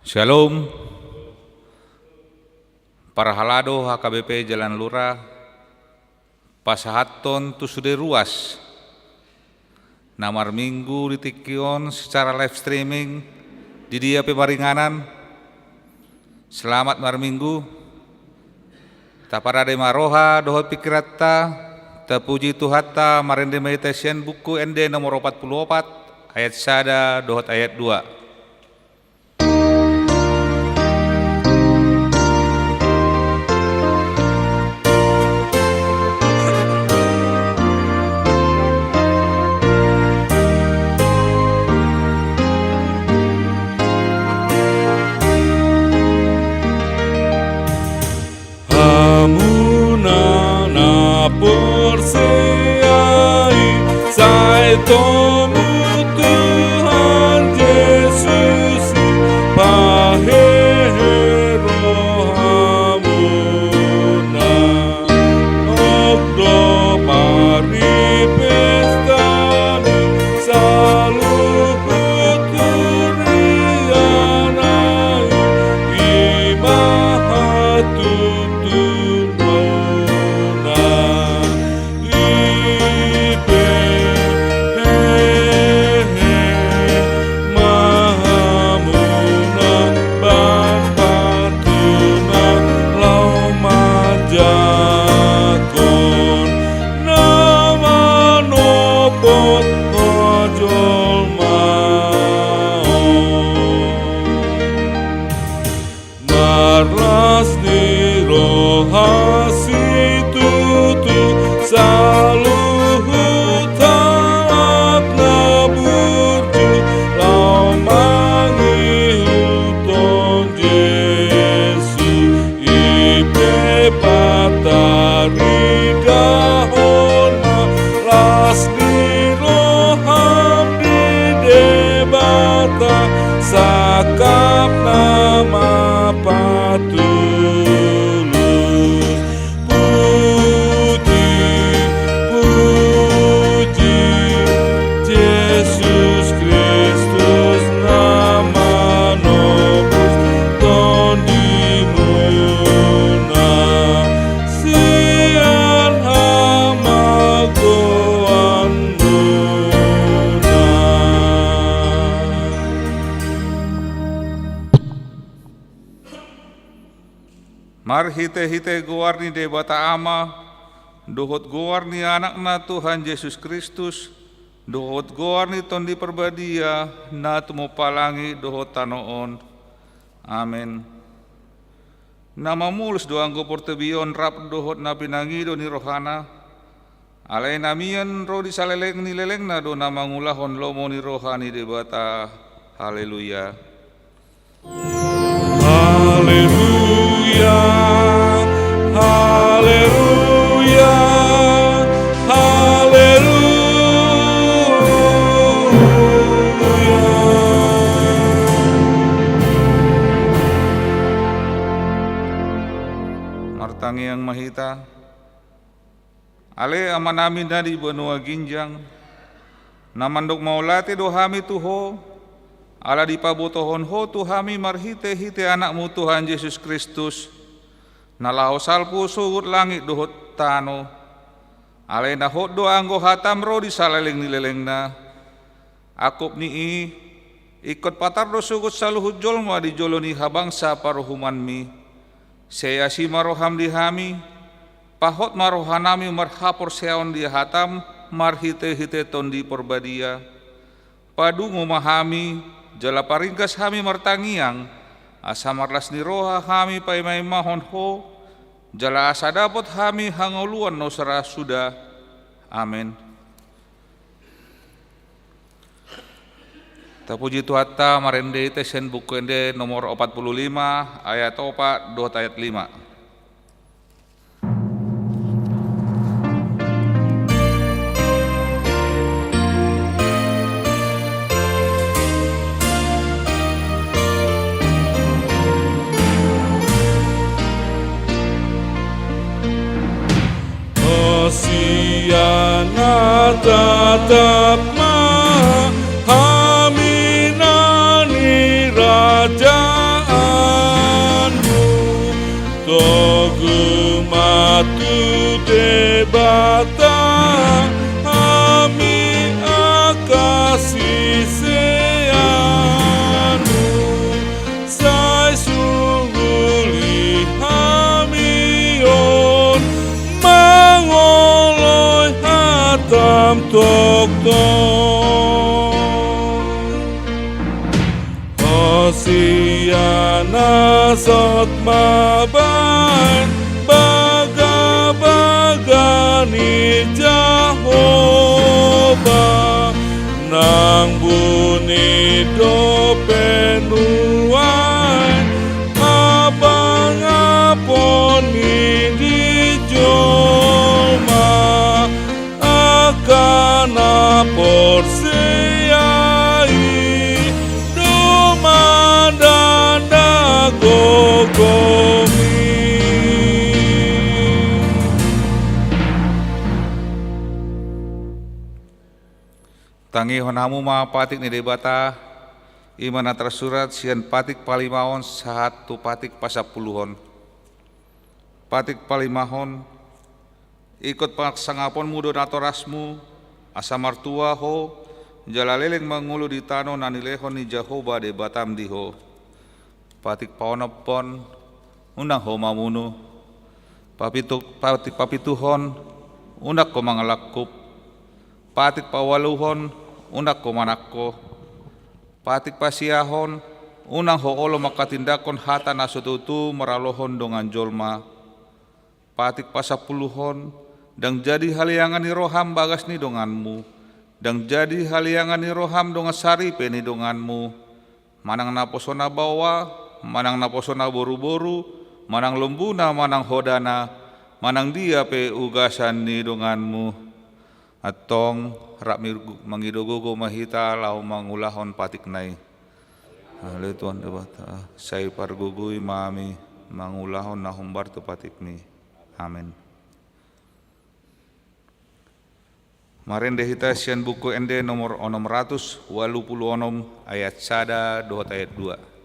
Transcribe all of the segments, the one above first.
Shalom, para halado HKBP Jalan Lurah, pasahaton tu sudah ruas. Namar minggu ditikion secara live streaming di dia pemaringanan. Selamat mar minggu. Taparade maroha dohot pikirata, tapuji Tuhata marende meditation buku ND nomor 44 ayat sada dohot ayat 2. Persiai sai tomu Tuhan Yesus pahero hamuna okdo pari pestani saluhut turianai Marlas di rohasi tutu saluhut taat naburju lau mangihuton Yesu ipe patari dahona las di roham di debata sakap nama patulus puji Yesus Kristus nama nobus ton dimuna sian hama goan muna. Mar hite-hite gowarni debata ama, dohot gowarni anakna Tuhan Yesus Kristus, dohot gowarni ton di perbadia, na tumo palangi dohot tanoon. Amin. Nama mulus doanggo portebion rap dohot na pinangido ni rohana, alay namian ro di saleleng ni leleng na do na mangulahon lomo ni rohani debata. Haleluya. Haleluya, haleluya, haleluya. Martangi yang mahita, ale amanamin na di benua ginjang, namandok maulati dohami tuho, ala di pabotohon ho tuhami marhite-hite anakmu Tuhan Yesus Kristus, nalaho salpu sugut langit dohot tano, ale na hot doanggo hatam ro di saleleng ni lelengna, akop ni ikut patar do sugut saluhut jolma di joloni habangsa paruhuman mi, saya si maroham di hami, pahot marohanami marhapor seon di hatam, marhite-hite ton di perbadia, padu ngumahami, jala paringkas hami martangiang, asa marlas ni roha hami paimai mahon ho, jala asa dapot hami hangoluan no sara sudah. Amin. Tapuji Tuhata marende tesen buku ende nomor 45 ayat 4 dot ayat 5. Siana tatap mahaminani raja Hosiana sot maban baga-bagani Jehovah nang buni do penuan abang aponi di joma akan porsiai doma danda gogomi. Tangi honamu ma patik ni debata imana tersurat sian patik palimahon satu patik pasapuluhon. Patik palimahon ikut paksangapon mudo natorasmu asa martua ho jalaleleng mangulu di tano nanilehon ni Jehovah de batam diho. Patik paonapon undang ho mamunu patik papituhon undak ko mangalakup. Patik pawaluhon undak ko manakko. Patik pasiahon unang hoolo makatindakon hata nasututu meralohon dongan jolma. Patik pasapuluhon dang jadi haliangan ni roham bagas ni donganmu. Dang jadi haliangan ni roham dongan saripe ni donganmu. Manang naposona bawa, manang naposona boru-boru, manang lumbuna, manang hodana, manang dia pe ugasan ni donganmu. Atong rak mangidogogo mahita lau mangulahon patik nai. Hale Tuhan debata sai pargugui mami mangulahon nahumbar tu patik ni. Amin. Maren dehita sian buku ende nomor 686 ayat 1 dohot ayat 2.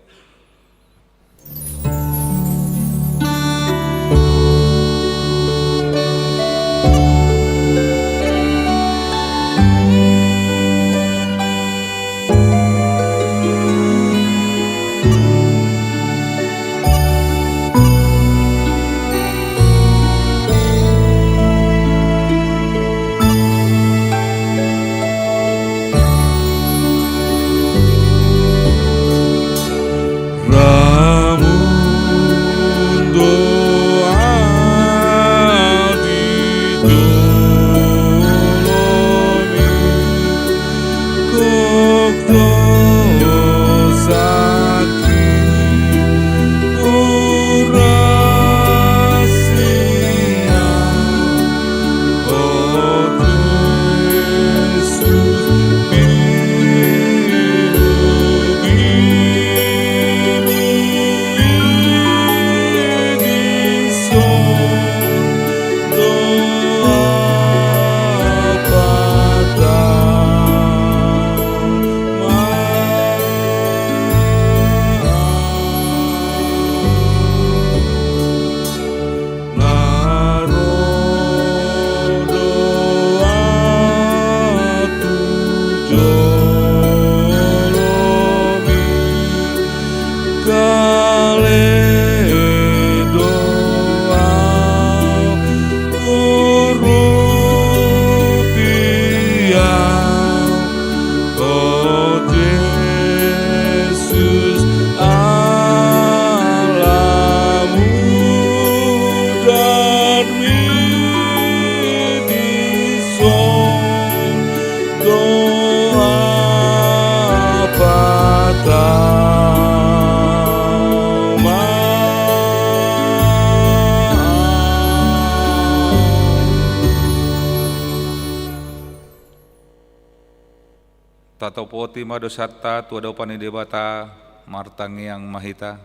Tato poti madosarta tuada upani debata martangi yang mahita.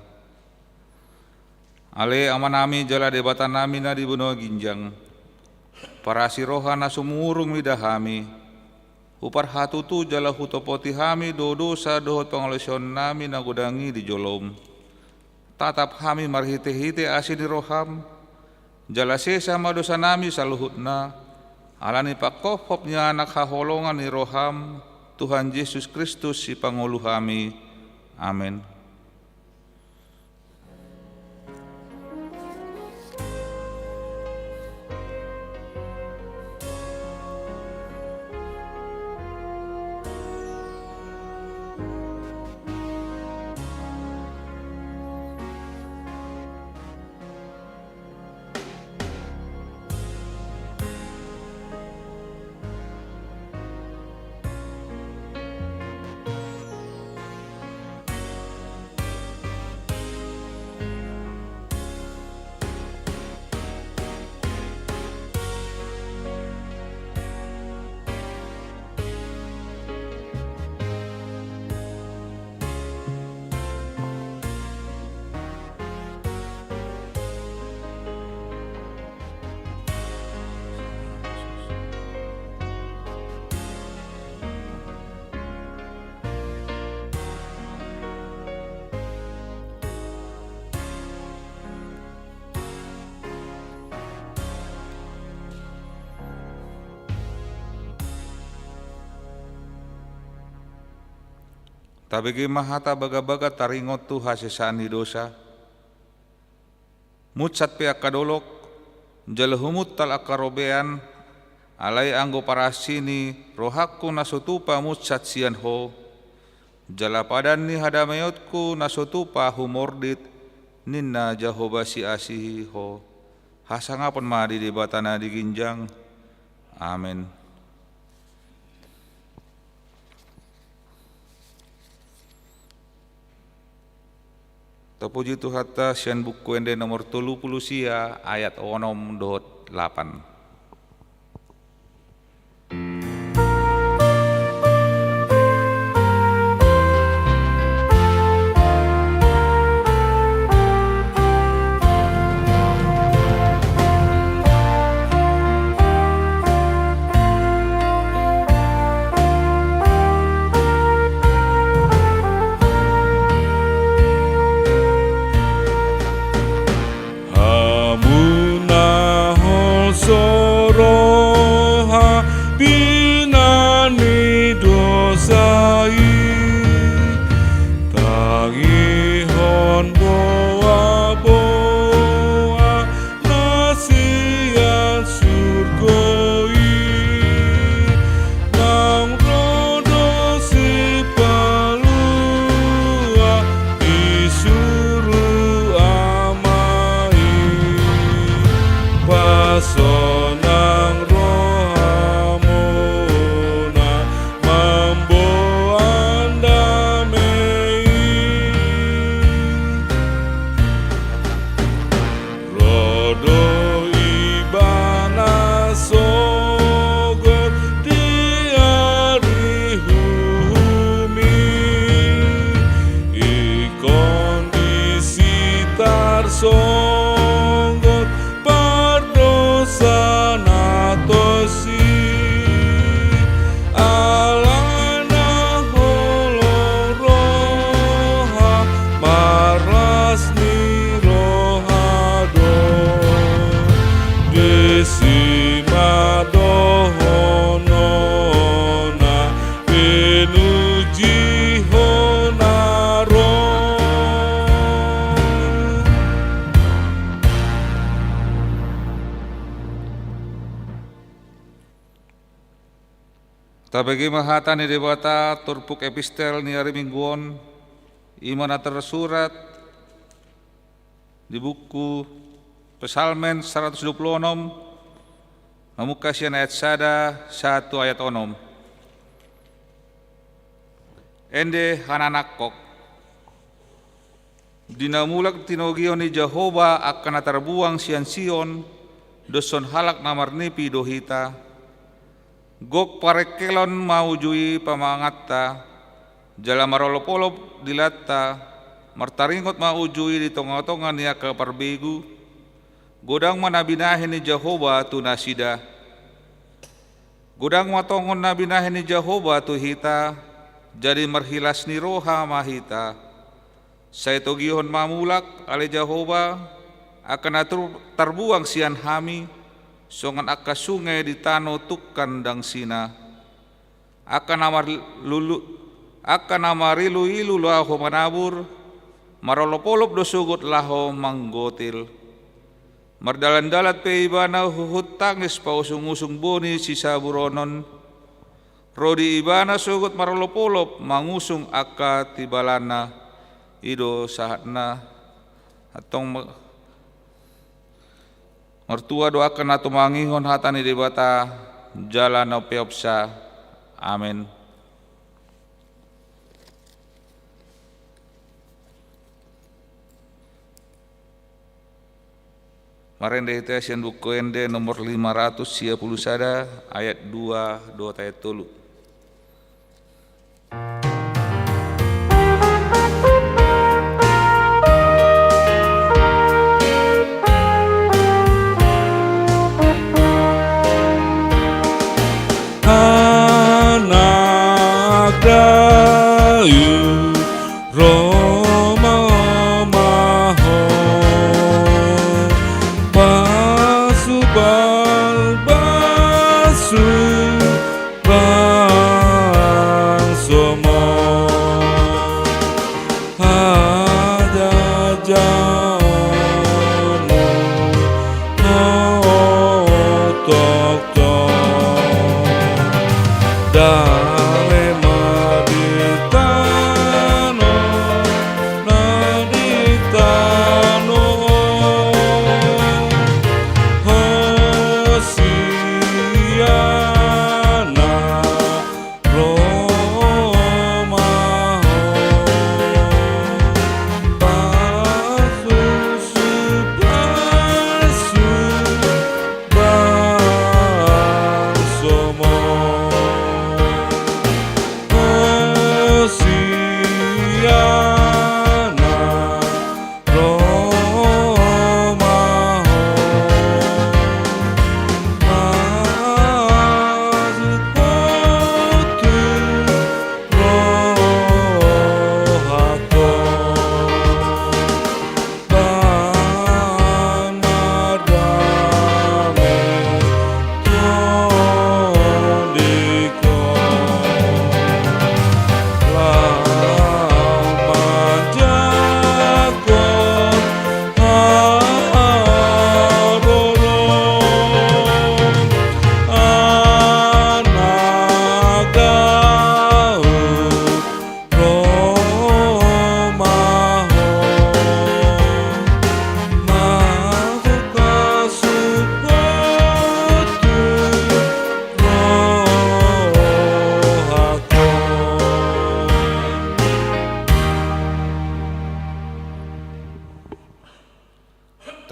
Ale amanami jala debata nami na di benua ginjang. Para siroha na sumurung midahami. Upar hatutu jala hutopoti hami dosa dohot pangalesion nami na gudangi di jolom. Tatap hami marhite-hite asin di roham. Jala sesa madosa nami saluhutna. Alani pakohopnya anak haholongan ni roham. Tuhan Yesus Kristus si pangulu kami. Amin. Tabegi mahata baga-baga taringot tu hasesaan di dosa. Mutsat pe akadolok, jalhumut tal akarobean, alai anggo parasini rohakku nasutupa mutsat sian ho. Jalapadan ni hadamayotku nasutupa humordit, ninna Jehovah si asihi ho. Hasangapon madi di batana di ginjang. Amin. Terpuji Tuhan sian buku ende nomor 30 sia ayat 6.8. Tabagi mahata ni debata turpuk epistel ni hari mingguon imana tersurat di buku Pesalmen 126 namuka sian ayat 1 ayat 6. Ende hananakok dinamulak tinogion ni Jehovah akan terbuang sian Sion doson halak namarnipi dohita. Gok parekelon maujui pamangatta, jala marolopolop dilatta, martaringot maujui di tonga-tonga niya ke parbegu, godang manabinahin ni Jehovah tu nasida, godang matongon nabinahin ni Jehovah tu hita, jadi marhilas ni roha mahita, saya togihon mamulak ale Jehovah, akan terbuang sian hami, songan akka sungai di tano tukkan dang sina akan amari ilu laho manabur marolopolop dosugot laho manggotil mardalan-dalat pe ibana huhut tangis pausung-usung boni sisa buronon rodi ibana sugot marolopolop mangusung akka tibalana ido sahatna atong mertua doakan atau mangihon hatani debata jalan no peopsa. Amin. Marende itu asian buku ende nomor 500 sia puluh sada ayat 2 ayat 3. Dayu Roma Maho Basu Bal Basu Bang Somo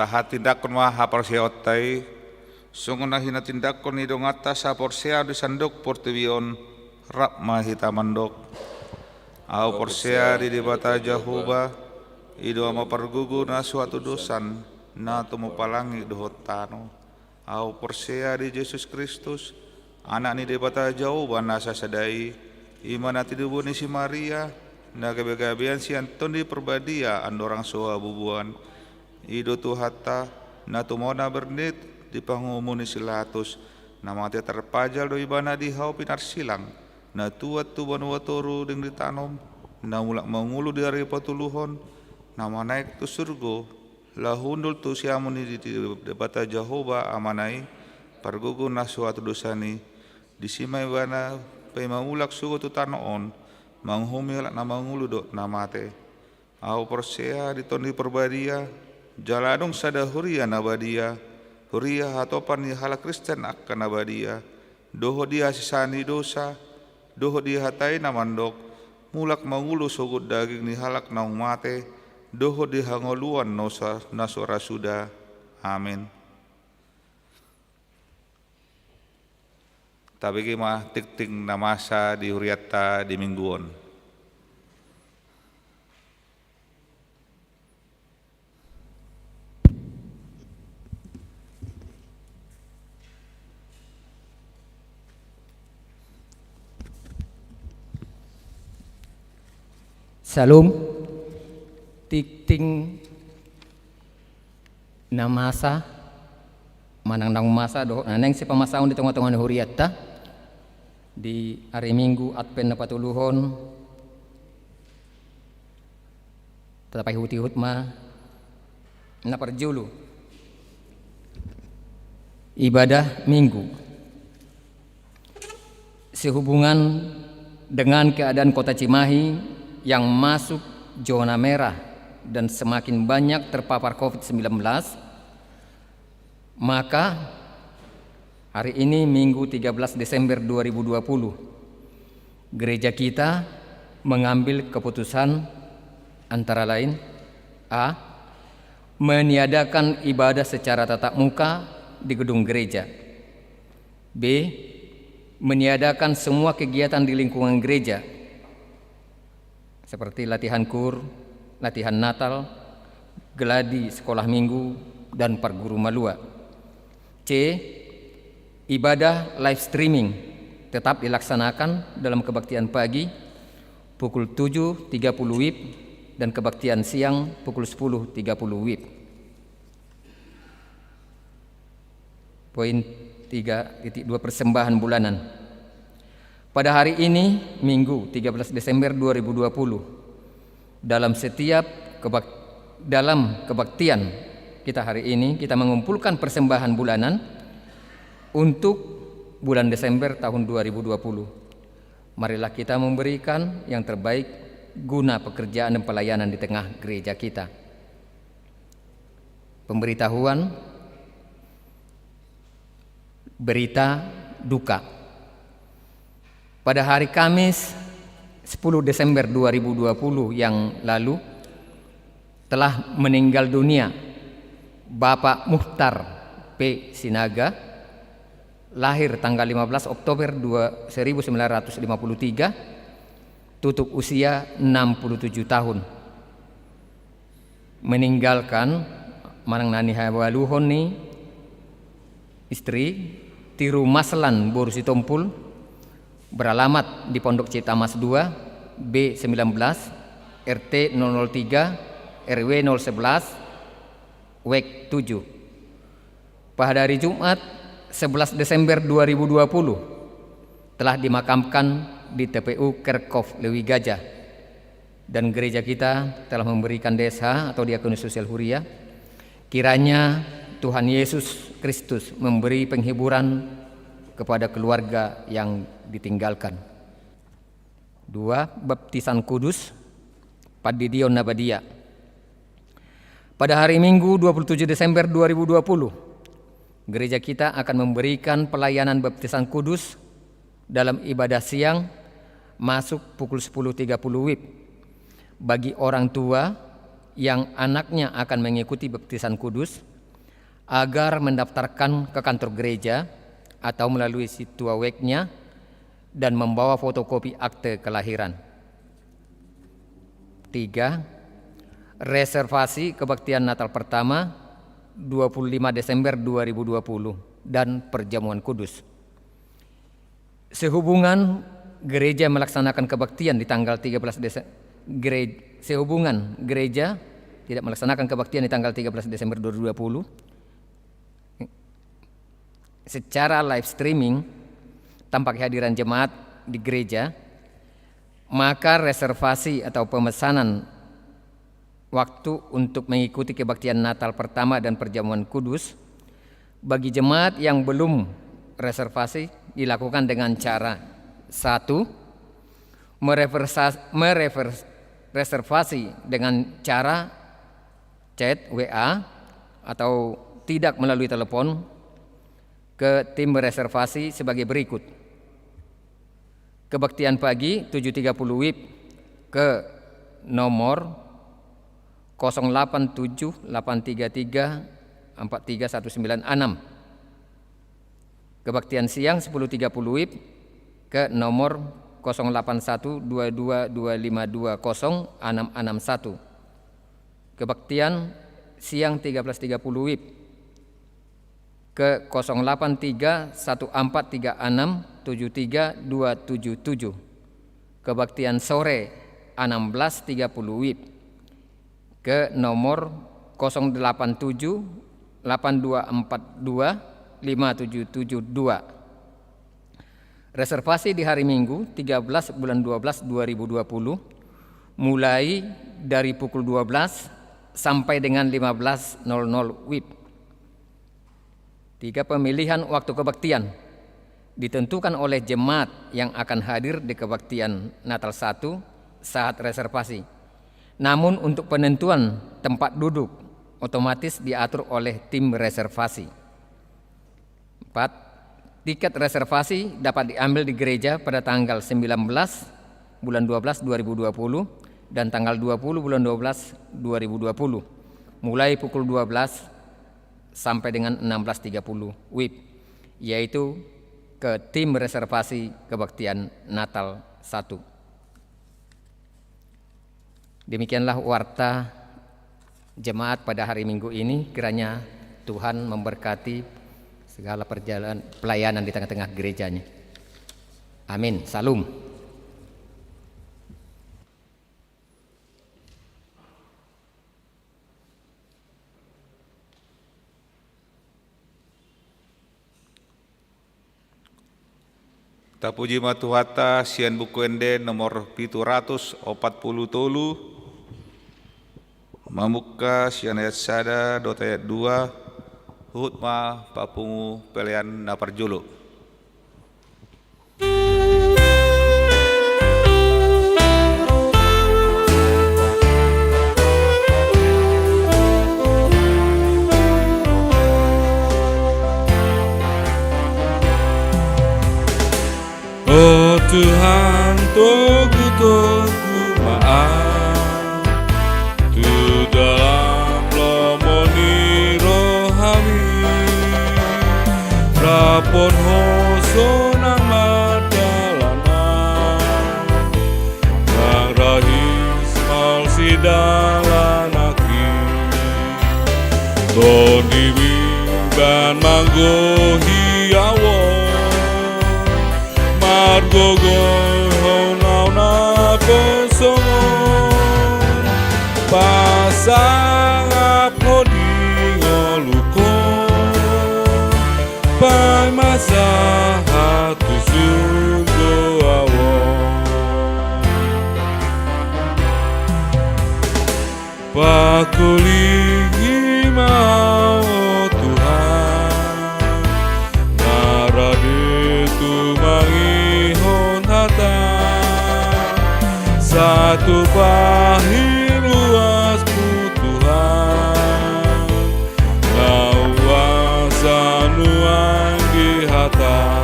taha tindakon maha parseotai sungun na hinatindakon ni dongata sa porsea di sandok portivion rap mahita mandok au porsea di debata Jehovah ido ama pargugu na suatu dosan na tumupalangi dohotano au porsea di Yesus Kristus anak ni debata Jehovah na sasadai iman ati dubu ni si Maria na gabi-gabian si Antoni perbadia andorang soa bubuan ido tuhata na tumona bernit di pangumuni silatus na mati terpajal do ibana di hau pinar silang na tuat tu banua toru ding ditanom na mulak mangulu di hari patuluhon na manaik tu surgo lahundul tu siamuni di debata Jehovah amanai pargugu na suatu dosani disimai bana pe mangulak sugo tu tanoon manghumi lak na mangulu do na mate au persea di tondi perbadia jaladong sada huria na badia huria hatopan ni hala Kristen akan abadia doho dia sisani dosa doho dia hatai na mandok mulak mangulu sogod daging ni halak naung mate doho dia hangoluan nasora sudah amin. Tapi kima tik-tik namasa di huriata di mingguon. Salam, tik-ting namasa manang nang masa do naneng si pamasaon di tengah-tengah huriata di hari Minggu Advent na patuluhon tatapai huti-hut ma na parjulu ibadah Minggu sehubungan dengan keadaan kota Cimahi yang masuk zona merah dan semakin banyak terpapar COVID-19, maka hari ini Minggu 13 Desember 2020 gereja kita mengambil keputusan antara lain A. Meniadakan ibadah secara tatap muka di gedung gereja. B. Meniadakan semua kegiatan di lingkungan gereja seperti latihan kur, latihan Natal, geladi sekolah minggu, dan parguru malua. C. Ibadah live streaming tetap dilaksanakan dalam kebaktian pagi pukul 7.30 WIB dan kebaktian siang pukul 10.30 WIB. Poin 3.2 persembahan bulanan. Pada hari ini Minggu 13 Desember 2020 dalam setiap kebaktian kita hari ini kita mengumpulkan persembahan bulanan untuk bulan Desember tahun 2020. Marilah kita memberikan yang terbaik guna pekerjaan dan pelayanan di tengah gereja kita. Pemberitahuan berita duka. Pada hari Kamis 10 Desember 2020 yang lalu telah meninggal dunia Bapak Muhtar P. Sinaga, lahir tanggal 15 Oktober 1953, tutup usia 67 tahun. Meninggalkan manang nani hawaluhon ni istri Tiru Maslan Borusi Tompul, beralamat di Pondok Citamas 2 B19 RT 003 RW 011 WEK 7. Pada hari Jumat 11 Desember 2020 telah dimakamkan di TPU Kerkhof Lewi Gajah, dan gereja kita telah memberikan desa atau diakonus sosial huria. Kiranya Tuhan Yesus Kristus memberi penghiburan kepada keluarga yang ditinggalkan. 2. Baptisan Kudus Padidion Nabadia. Pada hari Minggu 27 Desember 2020 gereja kita akan memberikan pelayanan baptisan kudus dalam ibadah siang masuk pukul 10.30 WIB bagi orang tua yang anaknya akan mengikuti baptisan kudus agar mendaftarkan ke kantor gereja atau melalui situa webnya dan membawa fotokopi akte kelahiran. 3. Reservasi kebaktian Natal pertama 25 Desember 2020 dan perjamuan kudus. Sehubungan gereja melaksanakan kebaktian di tanggal 13 Desember sehubungan gereja tidak melaksanakan kebaktian di tanggal 13 Desember 2020 secara live streaming tanpa kehadiran jemaat di gereja, maka reservasi atau pemesanan waktu untuk mengikuti kebaktian Natal pertama dan perjamuan kudus bagi jemaat yang belum reservasi dilakukan dengan cara 1. Mereservasi dengan cara chat WA atau tidak melalui telepon ke tim reservasi sebagai berikut. Kebaktian pagi 7.30 WIB ke nomor 087833431966. Kebaktian siang 10.30 WIB ke nomor 081222520661. Kebaktian siang 13.30 WIB ke 083143673277. Kebaktian sore 16.30 WIB ke nomor 087824257772. Reservasi di hari Minggu 13 bulan 12 2020 mulai dari pukul 12 sampai dengan 15.00 WIB. 3. Pemilihan waktu kebaktian ditentukan oleh jemaat yang akan hadir di kebaktian Natal 1 saat reservasi. Namun untuk penentuan tempat duduk otomatis diatur oleh tim reservasi. 4. Tiket reservasi dapat diambil di gereja pada tanggal 19 bulan 12 2020 dan tanggal 20 bulan 12 2020 mulai pukul 12 sampai dengan 16.30 WIB, yaitu ke tim reservasi kebaktian Natal 1. Demikianlah warta jemaat pada hari Minggu ini. Kiranya Tuhan memberkati segala perjalanan pelayanan di tengah-tengah gerejanya. Amin. Salam. Tapuji matuhata sian buku ende nomor 740 tolu mamuka sian ayat sada dot ayat 2 hutma papungu pelian naparjulu. Oh Tuhan, tunggu maaf tu dalam lemoni rohani rapon hosonang madalana nang rahis mal sidalanaki toni ban manggohi awon Margogo honau na pesongo pasang apodi ngoluko pai masa hatu sunggo awon pakulingi mau Tuhan narade tumangihon hata satu pahir luasmu Tuhan lawasan nuanggi hata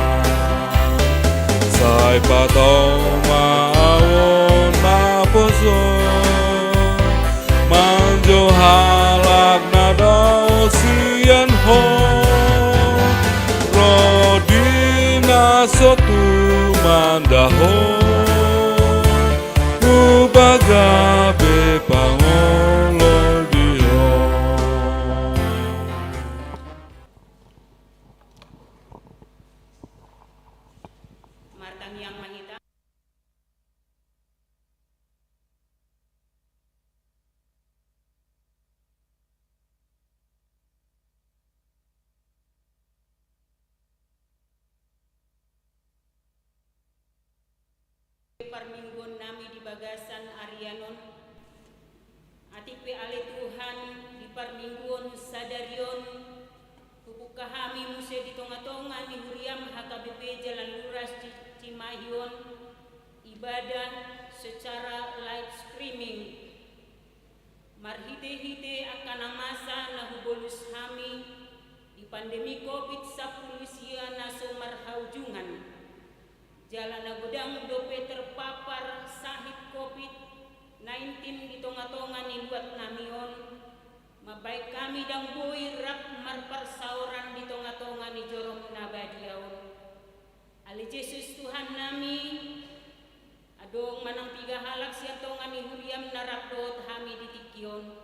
sai patau maawon maposo manjo halak nadau sian ho mandahon ubagabe pangolol dihon. Martang yang manita parminggon nami di bagasan Arianon atipe ale Tuhan di parminggon sadarion hubuk kahami muse di tonga-tonga ni huriam HKBP Jalan Luras Cimahion ibadah secara live streaming marhite-hite akan masa nahubolus hami di pandemi COVID-19 sia naso marhaujungan jalan nagodang dope terpapar sahid COVID-19 di tonga-tonga ni luat namion mabaik kami dang boi rap marparsauran di tonga-tonga ni jorong nabadiaon ali Yesus Tuhan nami adong manang tiga halak siya tonga ni huriam narapdot hami di tikion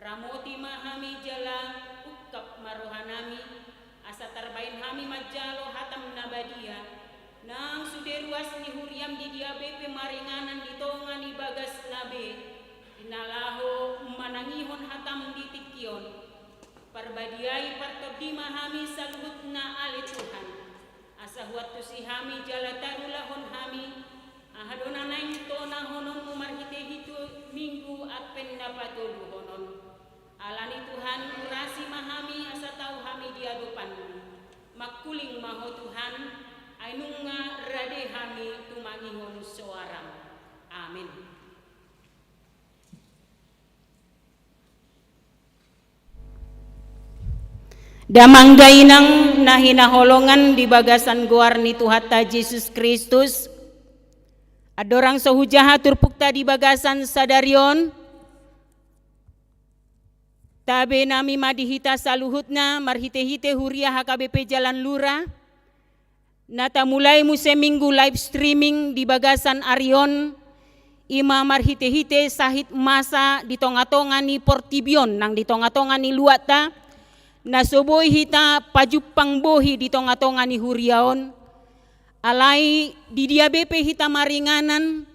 ramoti mahami jala ukap marohanami asa tarbain hami majalo hatam nabadia nang suderuas ni huriam di diabepe maringanan di tonga ni bagas nabe inalaho manangihon hatam di tikion parbadiai partod di mahami saluhut na ali Tuhan asa huat tu si hami jala tarulahon hami ahadona naing tona honon umarhite hitu minggu apen napatulu honon alani Tuhan urasi mahami asa tau hami diadupan makuling maho Tuhan ainunga rade hami tumangihon suaram. Amin. Damang dainang nahinaholongan di bagasan guar ni Tuhata Yesus Kristus. Adorang sahujaha turpukta di bagasan sadarion. Tabe nami madihita saluhutna marhite-hite huria HKBP Jalan Lura. Nata mulai musim minggu live streaming di bagasan Arion ima marhite-hite sahit masa di tonga-tonga ni Portibion nang di tonga-tonga ni Luata nasoboy hita pajupang bohi di tonga-tonga ni Huriaon alai di diabepe hita maringanan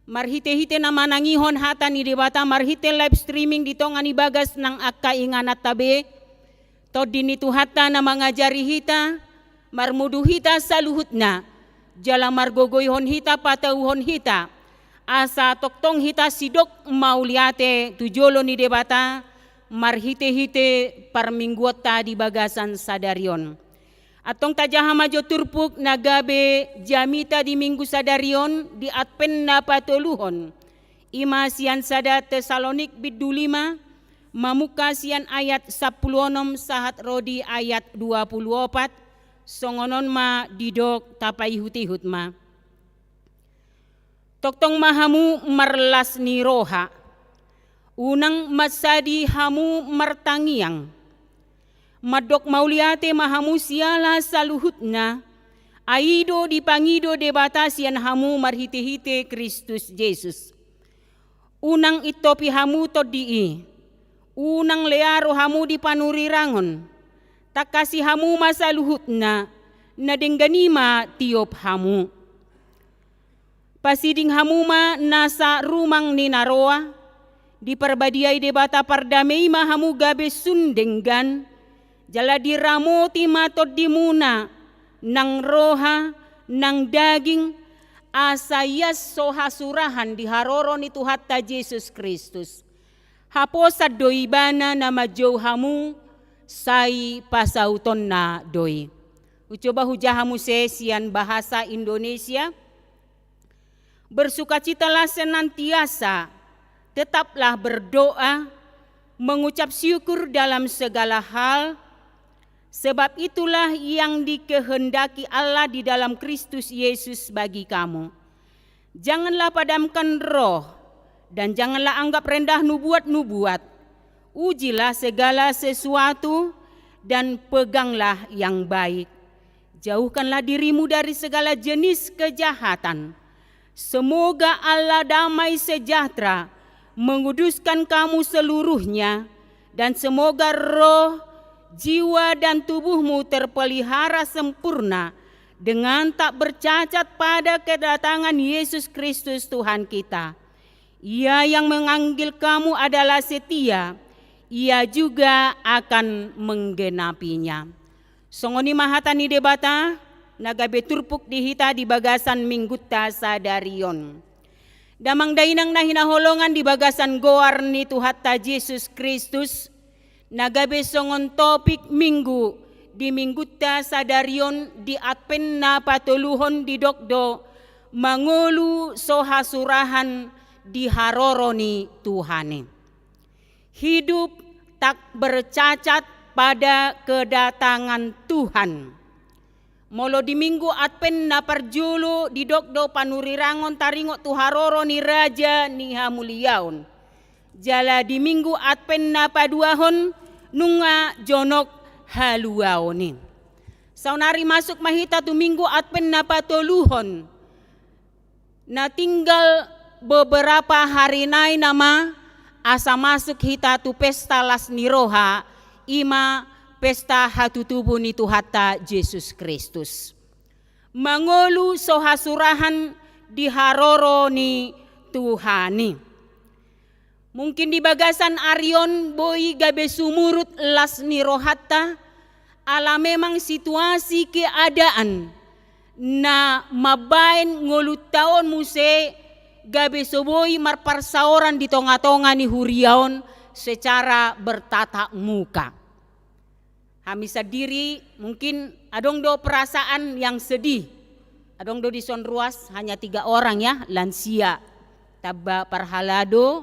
marhite-hite na manangihon hata ni debata marhite live streaming di tonga ni bagas nang akka inganat tabe to dini tuhata na mangajari hita marmudu hita saluhutna jala margogoyhon hita patauhon hita asa toktong hita sidok mauliate tujolo ni debata marhite-hite parmingguota di bagasan sadarion atong tajaha majo turpuk nagabe jamita di minggu sadarion di atpen na patuluhon ima sian sada Tesalonik biddu 5 mamuka sian ayat 10 sahat rodi ayat 24 songonon ma didok tapai hutihut ma toktong mahamu marlas ni roha unang masadi hamu martangiang madok mauliate mahamu siala saluhutna aido dipangido debatasian hamu marhite-hite Kristus Yesus unang itopi hamu todii unang learo hamu dipanurirangon tak kasih hamu masa luhutna nadengganima tiop hamu pasiding hamu ma nasa rumang ni naroa di perbadiai debata pardamei ma hamu gabe sundenggan jala diramoti matod dimuna nang roha nang daging asayas sohasurahan di haroro ni Tuhata Yesus Kristus hapo sa doibana na majow hamu sai pasauton na doi. Ucoba hujahamu sian bahasa Indonesia. Bersukacitalah senantiasa, tetaplah berdoa, mengucap syukur dalam segala hal, sebab itulah yang dikehendaki Allah di dalam Kristus Yesus bagi kamu. Janganlah padamkan roh, dan janganlah anggap rendah nubuat-nubuat. Ujilah segala sesuatu dan peganglah yang baik. Jauhkanlah dirimu dari segala jenis kejahatan. Semoga Allah damai sejahtera menguduskan kamu seluruhnya, dan semoga roh, jiwa, dan tubuhmu terpelihara sempurna dengan tak bercacat pada kedatangan Yesus Kristus Tuhan kita. Ia yang menganggil kamu adalah setia, Ia juga akan menggenapinya. Songoni mahatani debata, nagabe turpuk dihita di bagasan minggutta sadarion. Damang dainang na hinaholongan di bagasan goar ni Tuhatta Yesus Kristus, nagabe songon topik minggu di minggutta sadarion di adpen na patuluhon di dokdo, mangulu sohasurahan di haroroni Tuhane. Hidup tak bercacat pada kedatangan Tuhan. Molo di minggu adpen na parjulu di dokdo panurirangon taringo tuharoro ni raja ni hamuliaon. Jala di minggu adpen na paduahon nunga jonok haluaoni. Saunari masuk mahita tu minggu adpen na patoluhon. Na tinggal beberapa hari nai nama asa masuk hita tu pesta las niroha ima pesta hatutubu ni Tuhatta Yesus Kristus. Mangolu sohasurahan di haroro ni Tuhani. Mungkin di bagasan Arion boi gabe sumurut las nirohatta ala memang situasi keadaan na mabain ngolut taon muse gabe soboi marparsaoran di tonga-tonga ni huriaon secara bertatap muka. Hamisa diri mungkin adong do perasaan yang sedih. Adong do di Sonruas hanya 3 orang ya, lansia. Taba parhalado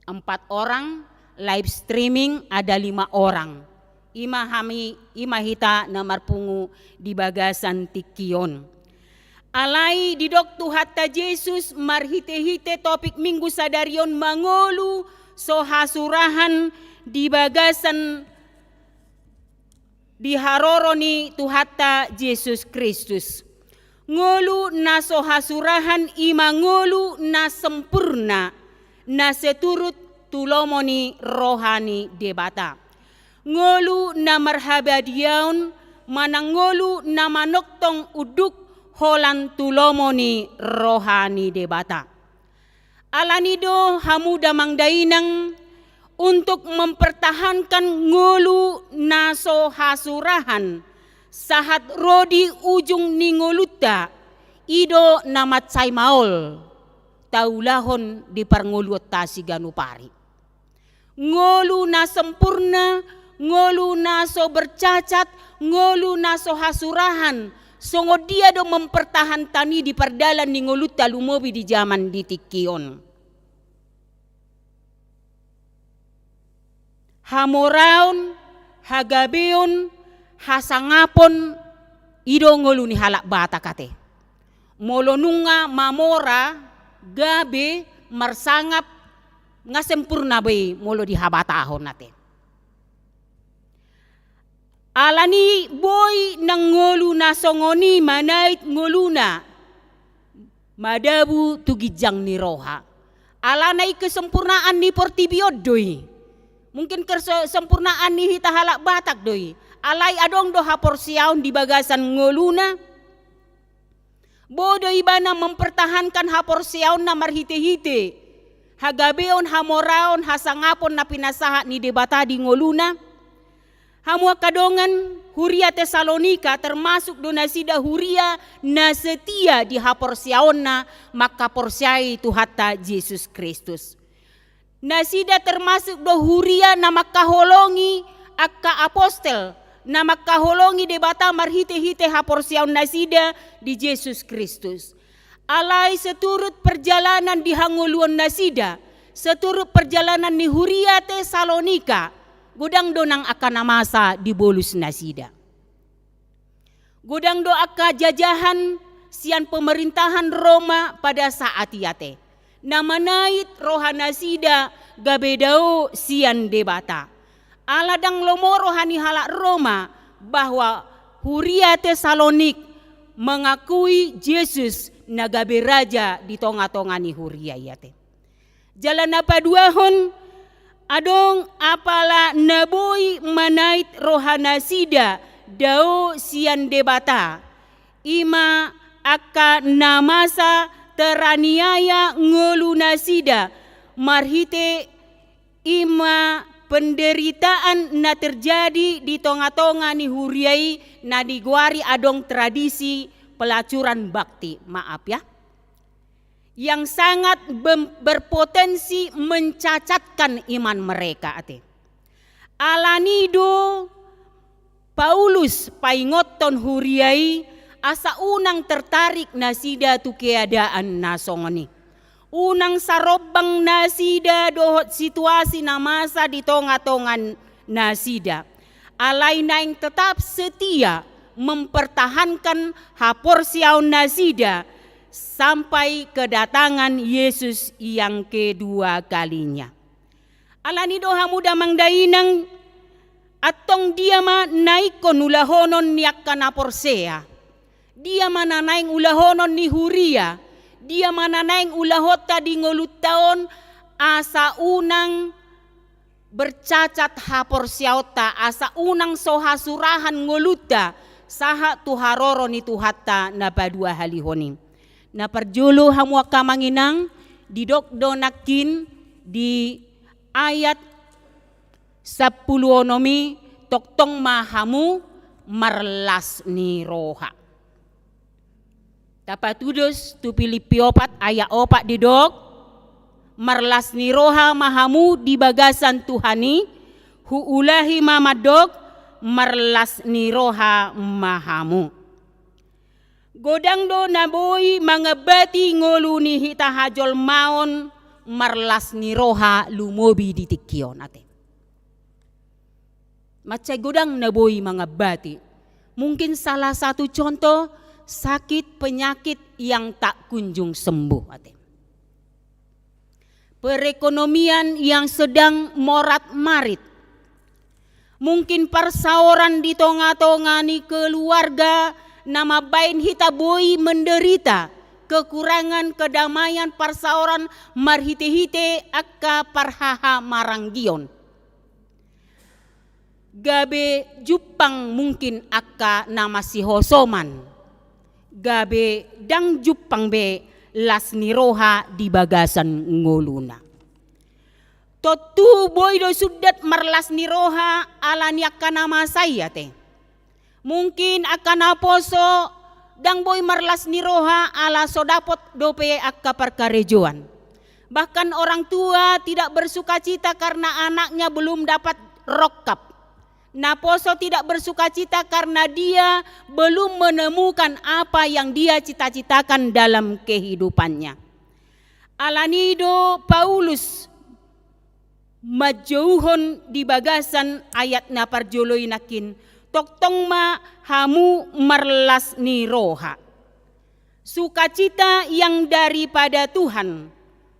4 orang, live streaming ada 5 orang. Ima hita na marpungu di bagasan tikion. Alai di dok Tuhatta Yesus marhite-hite topik minggu sadarion mangolu sohasurahan di bagasan di haroroni Tuhatta Yesus Kristus. Ngolu na sohasurahan ima ngolu na sempurna na seturut tulomoni rohani debata. Ngolu na marhabadiaun manangolu na manoktong uduk holan tulomoni rohani debata. Alanido hamuda mangdainang untuk mempertahankan ngulu naso hasurahan sahat rodi ujung ningoluta ido namat say maol taulahon di parnguluot tasi ganupari. Ngulu na sempurna, ngulu naso bercacat, ngulu naso hasurahan songo dia do mempertahantani di perdalan ningoluta lumobi di zaman di tikion. Hamoraon, hagabeon, hasangapon, ido ngolu ni halak bata kate. Molonunga mamora, gabe, marsangap, nga sempurna be molo di habatahon nate. Alani boy nang ngolu na songoni manait ngoluna, madabu tugijang ni roha. Alanay kesempurnaan ni portibiod doy. Mungkin kesempurnaan ni hita halak batak doi. Alai adong do haporsiaon di bagasan ngoluna. Bodo ibana mempertahankan haporsiaon na marhite-hite. Hagabeon hamoraon hasangapon na pinasaha ni debata di ngoluna. Hamua kadongan huria Tesalonika termasuk donasida huria na setia di haporsiaon na makaporsiai Tuhatta Yesus Kristus. Nasida termasuk do huria na makaholongi akka apostel na makaholongi debata marhite-hite haporsiaon nasida di Yesus Kristus. Alai seturut perjalanan di hanguluan nasida, seturut perjalanan ni huria Tesalonika, gudang do nang akan namasa di bolus nasida. Gudang do akka jajahan sian pemerintahan Roma pada saat yate. Namanait rohana sida gabedao sian debata. Aladang lomo rohani halak Roma bahwa Huria Tesalonik mengakui Yesus nagabe raja di tonga-tonga ni Huria yate. Jalan apa duahon adong apala naboi manait rohana sida dao sian debata ima aka namasa teraniaya ngoluna sida marhite ima penderitaan na terjadi di tonga-tonga ni Huriai na diguari adong tradisi pelacuran bakti, maaf ya, yang sangat berpotensi mencacatkan iman mereka ate. Alanido Paulus paingoton Huriai asa unang tertarik nasida tu keadaan nasongoni. Unang sarobang nasida dohot situasi namasa di tonga-tongan nasida. Alay naing tetap setia mempertahankan haporsiaw nasida sampai kedatangan Yesus yang kedua kalinya. Alani doha muda mangdainang atong dia ma naikon ulahonon niak kanaporsea. Dia mananaing ulahonon ni Huria. Dia mananaing ulahota di ngolut taon asa unang bercacat hapor siauta asa unang sohasurahan ngoluta saha tuharoro ni tuhata na badua halihoni. Na perjulu hamwa kamanginang didokdonakin di ayat 10 onomi toktong mahamu marlas ni roha. Tapatudos tu Filipi 4 ayat 4 didok marlas ni roha mahamu di bagasan Tuhani huulahi mamadok marlas ni roha mahamu. Godang do naboy mangabati ngoluni hita hajol maon marlas ni roha lumobi di tikyon ate. Macay godang naboy mangabati. Mungkin salah satu contoh sakit penyakit yang tak kunjung sembuh ate. Perekonomian yang sedang morat-marit. Mungkin persaoran di tonga-tonga ni keluarga nama bain hita boy menderita kekurangan kedamaian persaoran marhite-hite akka parhaha maranggion. Gabe Jupang mungkin akka nama si hosoman. Gabe dang Jupang be las niroha di bagasan ngoluna. Totu boy do sudat marlas niroha alani akan nama saya teh. Mungkin akan aposo dang boy marlas niroha ala sodapot dope akka perkarejoan. Bahkan orang tua tidak bersuka cita karena anaknya belum dapat rokap. Naposo tidak bersuka cita karena dia belum menemukan apa yang dia cita-citakan dalam kehidupannya. Alanido Paulus majauhon di bagasan ayat na parjoloy nakin toktong ma hamu marlas ni roha. Sukacita yang daripada Tuhan.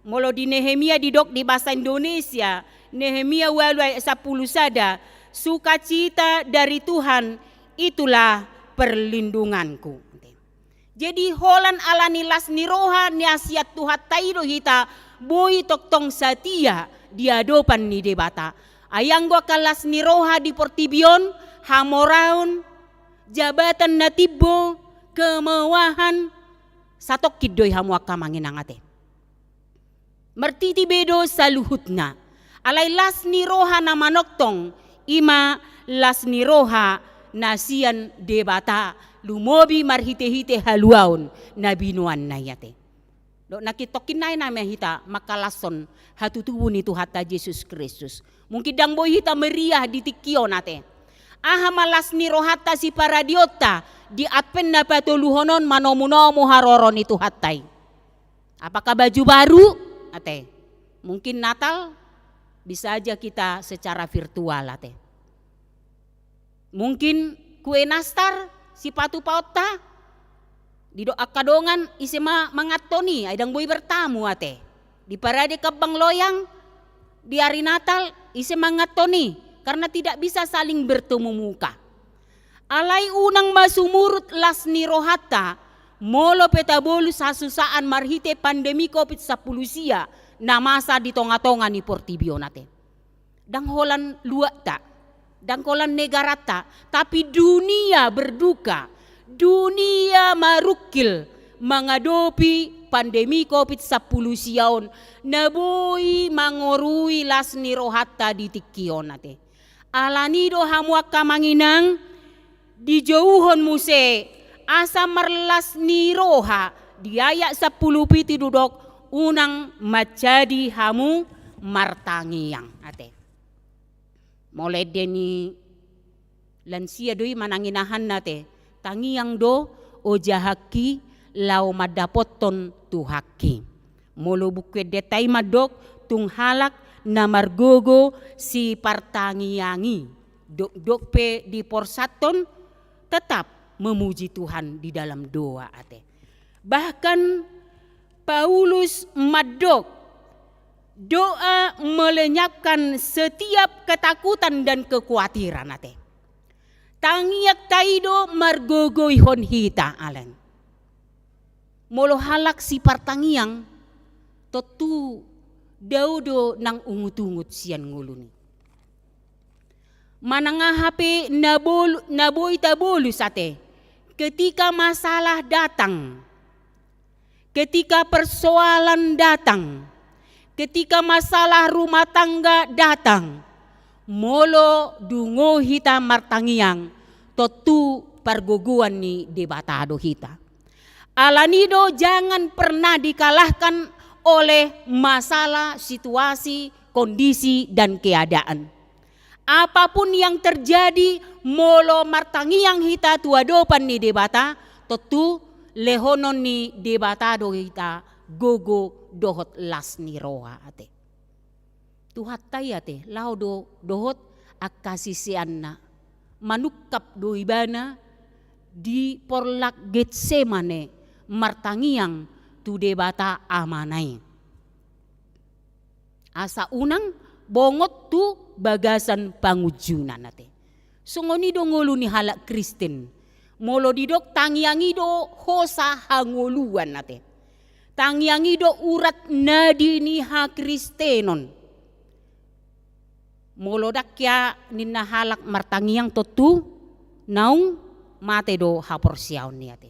Molo di Nehemia didok di bahasa Indonesia, Nehemia 10 sada. Sukacita dari Tuhan itulah perlindunganku. Jadi holan alani las niroha niasiat Tuhan taido hita boy toktong satia diadopan ni debata. Ayang gua kalas niroha di Portibion, hamoraun, jabatan natibo, kemewahan, satok kidoy hamwa kamangin angate. Mertiti bedo saluhutna. Alay las niroha na manoktong. Ima las niroha nasian debata lumobi marhite-hite haluaun nabinuan na yate. Do nakitokin na hita makalason hatutubu ni Tuhata Yesus Kristus. Mungkin dang boy hita meriah di tikio nate. Aha malas nirohata si paradiota di adpen na patuluhonon manomunomo haroron ni Tuhatay. Apakah baju baru? Ate. Mungkin Natal bisa aja kita secara virtual ate. Mungkin kue nastar si patu pauta di doa kadongan isema mangatoni aidang boy bertamu ate. Di parade kabang loyang di hari Natal isema mangatoni karena tidak bisa saling bertemu muka. Alai unang masumurut las ni rohata, molo petabolus hasusaan marhite pandemi COVID-10 sia na masa di tonga-tonga ni portibionate. Dang holan luak tak, dang holan negara tak, tapi dunia berduka, dunia marukil mengadopi pandemi COVID-10 siaon, naboi mangorui las ni rohata di tikionate. Alanido hamuak kamanginang, dijauhon muse asa merlas ni roha diayak 10 piti dudok unang majadi hamu martangiang ate. Mulai deni lansia doi mananginahan nate tangiang do o jahaki lau madapoton tuhaki. Molo bukwe detai madok tung halak na margogo si partangiangi. Dok pe di porsaton tetap memuji Tuhan di dalam doa ate. Bahkan Paulus madok doa melenyapkan setiap ketakutan dan kekhawatiran ate. Tangiak taido margogoi hon hita alen. Molo halak si partangiang totu daudo nang ungut-ungut sian nguluni. Manangahape naboy tabolus ate ketika masalah datang, ketika persoalan datang, ketika masalah rumah tangga datang, molo dungo hita martangiang totu pargoguan ni debatado hita. Alanido jangan pernah dikalahkan oleh masalah, situasi, kondisi dan keadaan. Apapun yang terjadi, molo martangiang hita tuadopan ni debata, totu lehonon ni debatado hita gogo dohot las ni roha ate. Tuhat tayate lau dohot akasisianna manukap do ibana di porlak Getsemane martangiang tu debata amanai. Asa unang bongot tu bagasan pangujunan nate. Sungoni do ngulu ni halak Kristen. Molo didok tangiangi do hosa hangoluan nate. Tangiangi do urat nadi ni ha Kristenon. Molo dakya ninna halak martangiang totu naung mate do haporsiaon niate.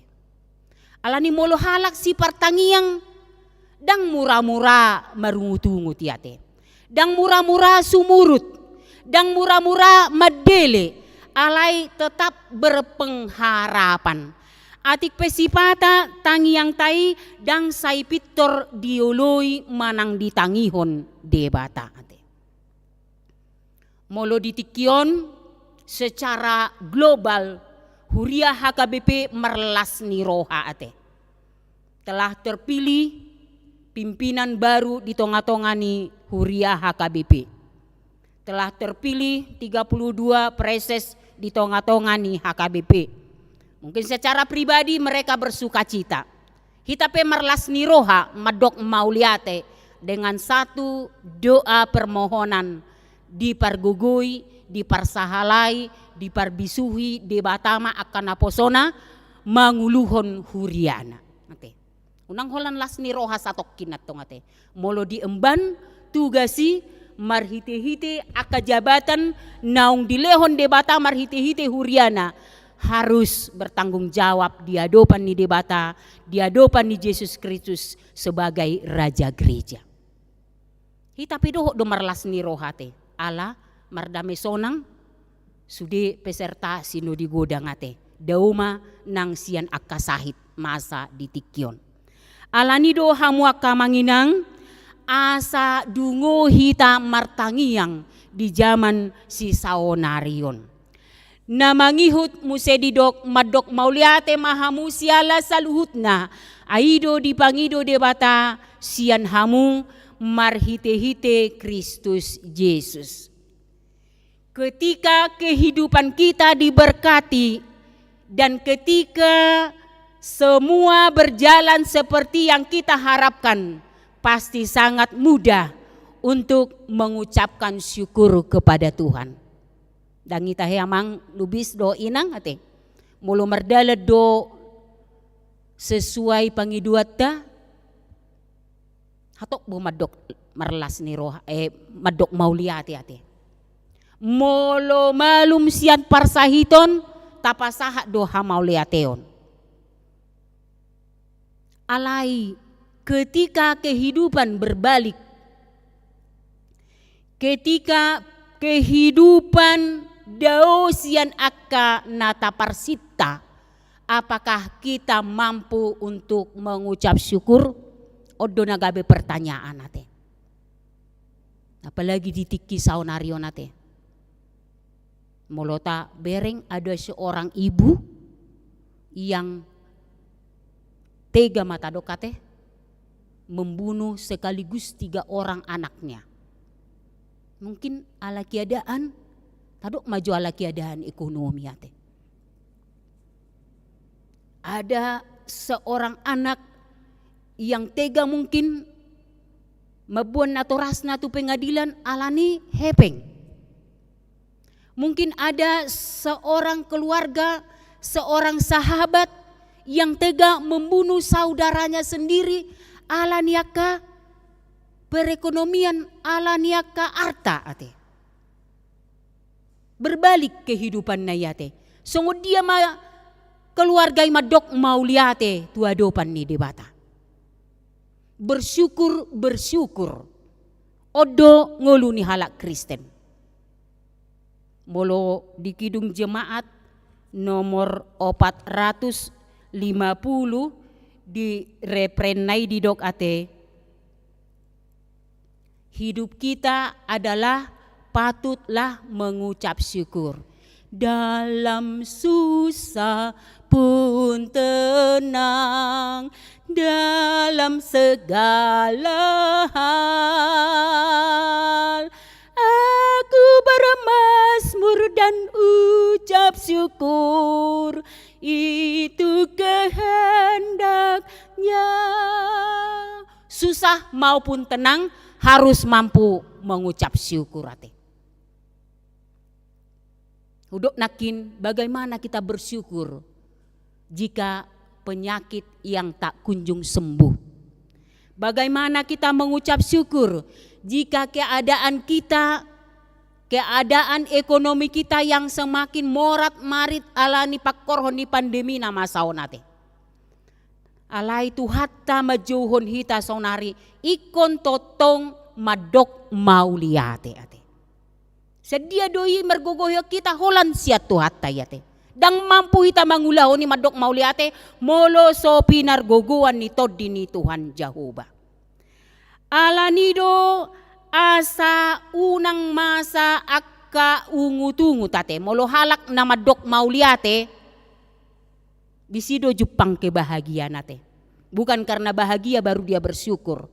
Alani molo halak si partangiang dang mura-mura marungutungut yate. Dang mura-mura sumurut, dang mura-mura madele, alai tetap berpengharapan. Atik pesipata tangiang tai dang sai pitor dioloi manang ditangihon debata ate. Molo ditikion secara global Huria HKBP merlas ni roha ate. Telah terpilih pimpinan baru di tonga-tonga ni Huria HKBP. Telah terpilih 32 preses di tonga-tonga ni HKBP. Mungkin secara pribadi mereka bersuka cita. Hita pe merlas ni roha madok mauliate dengan satu doa permohonan dipargugui, diparsahalai, diparbisuhi, debatama akan aposona manguluhon huriana. Ate. Unang holan las ni roha satok kinat tong ate. Molo diemban tugasi marhite-hite aka jabatan naung dilehon debata marhite-hite huriana harus bertanggung jawab di hadapan ni debata, di hadapan ni Yesus Kristus sebagai Raja Gereja. Hita pidoh do marlas ni rohate. Ala mardame sonang sude peserta sino digodang ate. Dauma nang sian akasahit masa ditikyon. Alani do hamuaka manginang asa dungo hita martangiang di zaman si saonarion. Namangihut musedidok madok mauliate mahamusiala saluhutna aido dipangido debata sian hamu marhite-hite Kristus Yesus. Ketika kehidupan kita diberkati dan ketika semua berjalan seperti yang kita harapkan, pasti sangat mudah untuk mengucapkan syukur kepada Tuhan. Dan kita amang lubis do inang ate. Molo mardala do sesuai pangiduat ta, hatok bo madok marlas ni roh madok mauliati ate. Molo malum sian parsahiton tapasaha do hamauliateon. Alai ketika kehidupan berbalik, ketika kehidupan daosian akka nata parsita, apakah kita mampu untuk mengucap syukur? Odo nagabe pertanyaan nate. Apalagi di tiki saunario nate. Molota bereng ada seorang ibu yang tega mata dokate membunuh sekaligus 3 orang anaknya. Mungkin ala keadaan tadok maju ala keadaan ekonomi ate. Ada seorang anak yang tega mungkin mabuan atau rasna tu pengadilan alani hepeng. Mungkin ada seorang keluarga, seorang sahabat yang tega membunuh saudaranya sendiri ala niaka perekonomian, ala niaka arta ate. Berbalik kehidupan nayate. Sungguh dia keluarga madok mauliate tuadopan ni debata. Bersyukur. Odo ngoluni halak Kristen. Molo di kidung jemaat nomor 450 di reprenai di dok ate. Hidup kita adalah patutlah mengucap syukur. Dalam susah pun tenang, dalam segala hal aku bermazmur dan ucap syukur, itu kehendaknya. Susah maupun tenang harus mampu mengucap syukur ate. Hudok nakin bagaimana kita bersyukur jika penyakit yang tak kunjung sembuh. Bagaimana kita mengucap syukur jika keadaan kita, keadaan ekonomi kita yang semakin morat marit alani pakkorhon di pandemi nama saunate. Alai tu hatta majuhon hita sonari ikon totong madok mauliate ate. Sedia doi mergogoyo kita holan siat tu hatta yate. Dang mampu hita mangulaho ni madok mauliate molo so pinar gogoan ni todi ni Tuhan Jehovah. Alanido asa unang masa akka ungu-tungu tate molo halak na madok mauliate disido jupang kebahagiaan ate. Bukan karena bahagia baru dia bersyukur,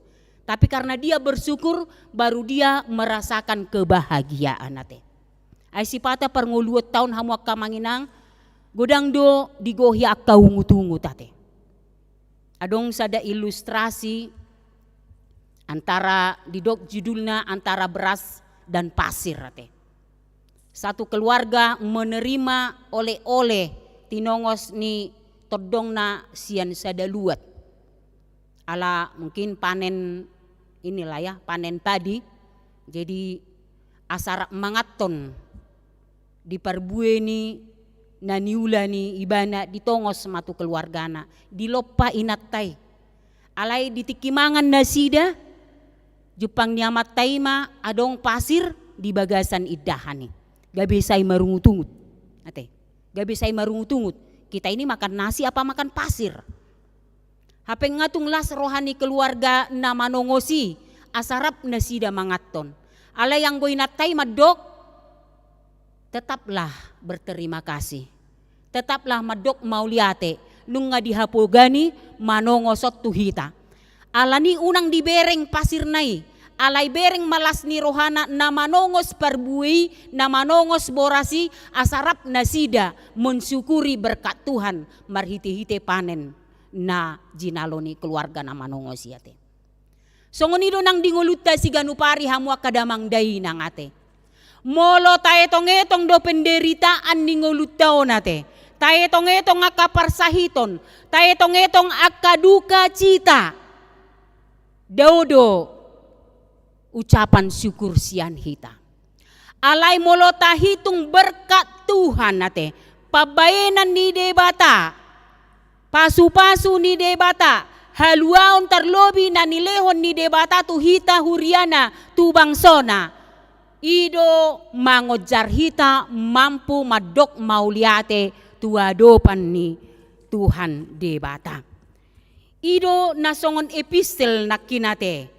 tapi karena dia bersyukur baru dia merasakan kebahagiaan ate. Ay sipata pernguluot tahun hamu akka manginang godang do digohi akka ungu-tungu tate. Adong sada ilustrasi antara didok judulnya antara beras dan pasir ate. Satu keluarga menerima oleh-oleh tinongos ni todong na sian sadaluat. Ala mungkin panen inilah ya, panen padi. Jadi asar mangaton diperbueni naniula ni ibana ditongos matu keluargana dilopa inatay. Alai ditikimangan nasida Jepang niamat taima adong pasir di bagasan idahani. Gabisay marungutungut. Ate, gabisay marungutungut. Kita ini makan nasi apa makan pasir? Hapeng ngatung las rohani keluarga na manongosi asarap nasida mangaton. Alay yang goinatay madok tetaplah berterima kasih. Tetaplah madok mauliate nung nga dihapogani manongosot tuhita. Alani unang dibereng pasir nai, alay bereng malas ni rohana na manongos parbui, na manongos borasi asarap nasida mensyukuri berkat Tuhan marhiti-hiti panen na jinaloni keluarga na manongos yate. Songonido nang dinguluta si ganupari hamu akadamang day nang ate. Molo taetong-etong do penderitaan ningulutaon ate. tae etong aka parsahiton, tae etong aka duka cita. Daudo ucapan syukur sian hita. Alai molota hitung berkat Tuhan nate, pabayenan ni debata, pasu-pasu ni debata, haluaon terlobi na nilehon ni debata tu hita huriana tu bangsona. Ido mangojar hita mampu madok mauliate tuadopan ni Tuhan debata. Ido nasongon epistel nakinate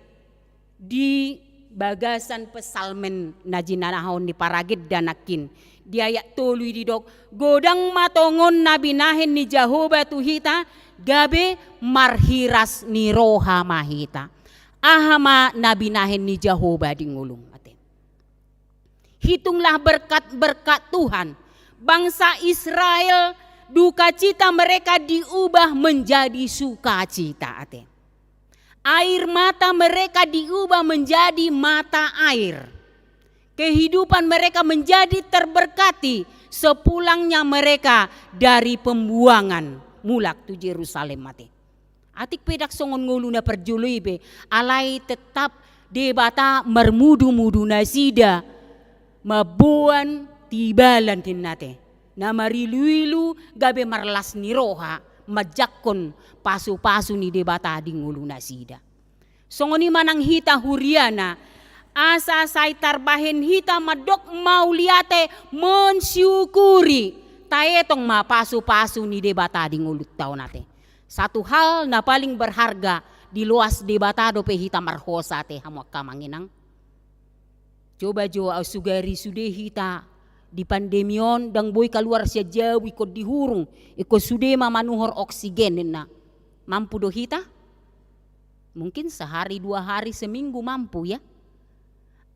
di bagasan pesalmen na jinanahon ni paragid danakin. Di ayat 3 didok, godang matongon na binahin ni Jehovah tuhita, gabe marhiras ni roha mahita. Ahama na binahin ni Jehovah di ngulung. Hitunglah berkat-berkat Tuhan. Bangsa Israel duka cita mereka diubah menjadi sukacita. Air mata mereka diubah menjadi mata air. Kehidupan mereka menjadi terberkati sepulangnya mereka dari pembuangan mulak tu Yerusalem mati. Atik pedak songon ngulu na perjului be alai tetap debata mermudu-mudu nasida mabuan tibalan tinate. Na mariluilu gabe marlas ni roha majakon pasu-pasu ni debata di ngulu nasida. Songoni manang hita huriana asa say tarbahin hita madok mauliate mensyukuri taetong mapasu-pasu ni debata di ngulut tao nate. Satu hal na paling berharga di luas debata dope hita marhosa te hamuak kamanginang. Coba jo au sugari sude hita di pandemion dang boy keluar siya jauh ikut dihurung ikut sude mamanuhor oksigen na mampu do hita? Mungkin sehari 2 hari seminggu mampu ya.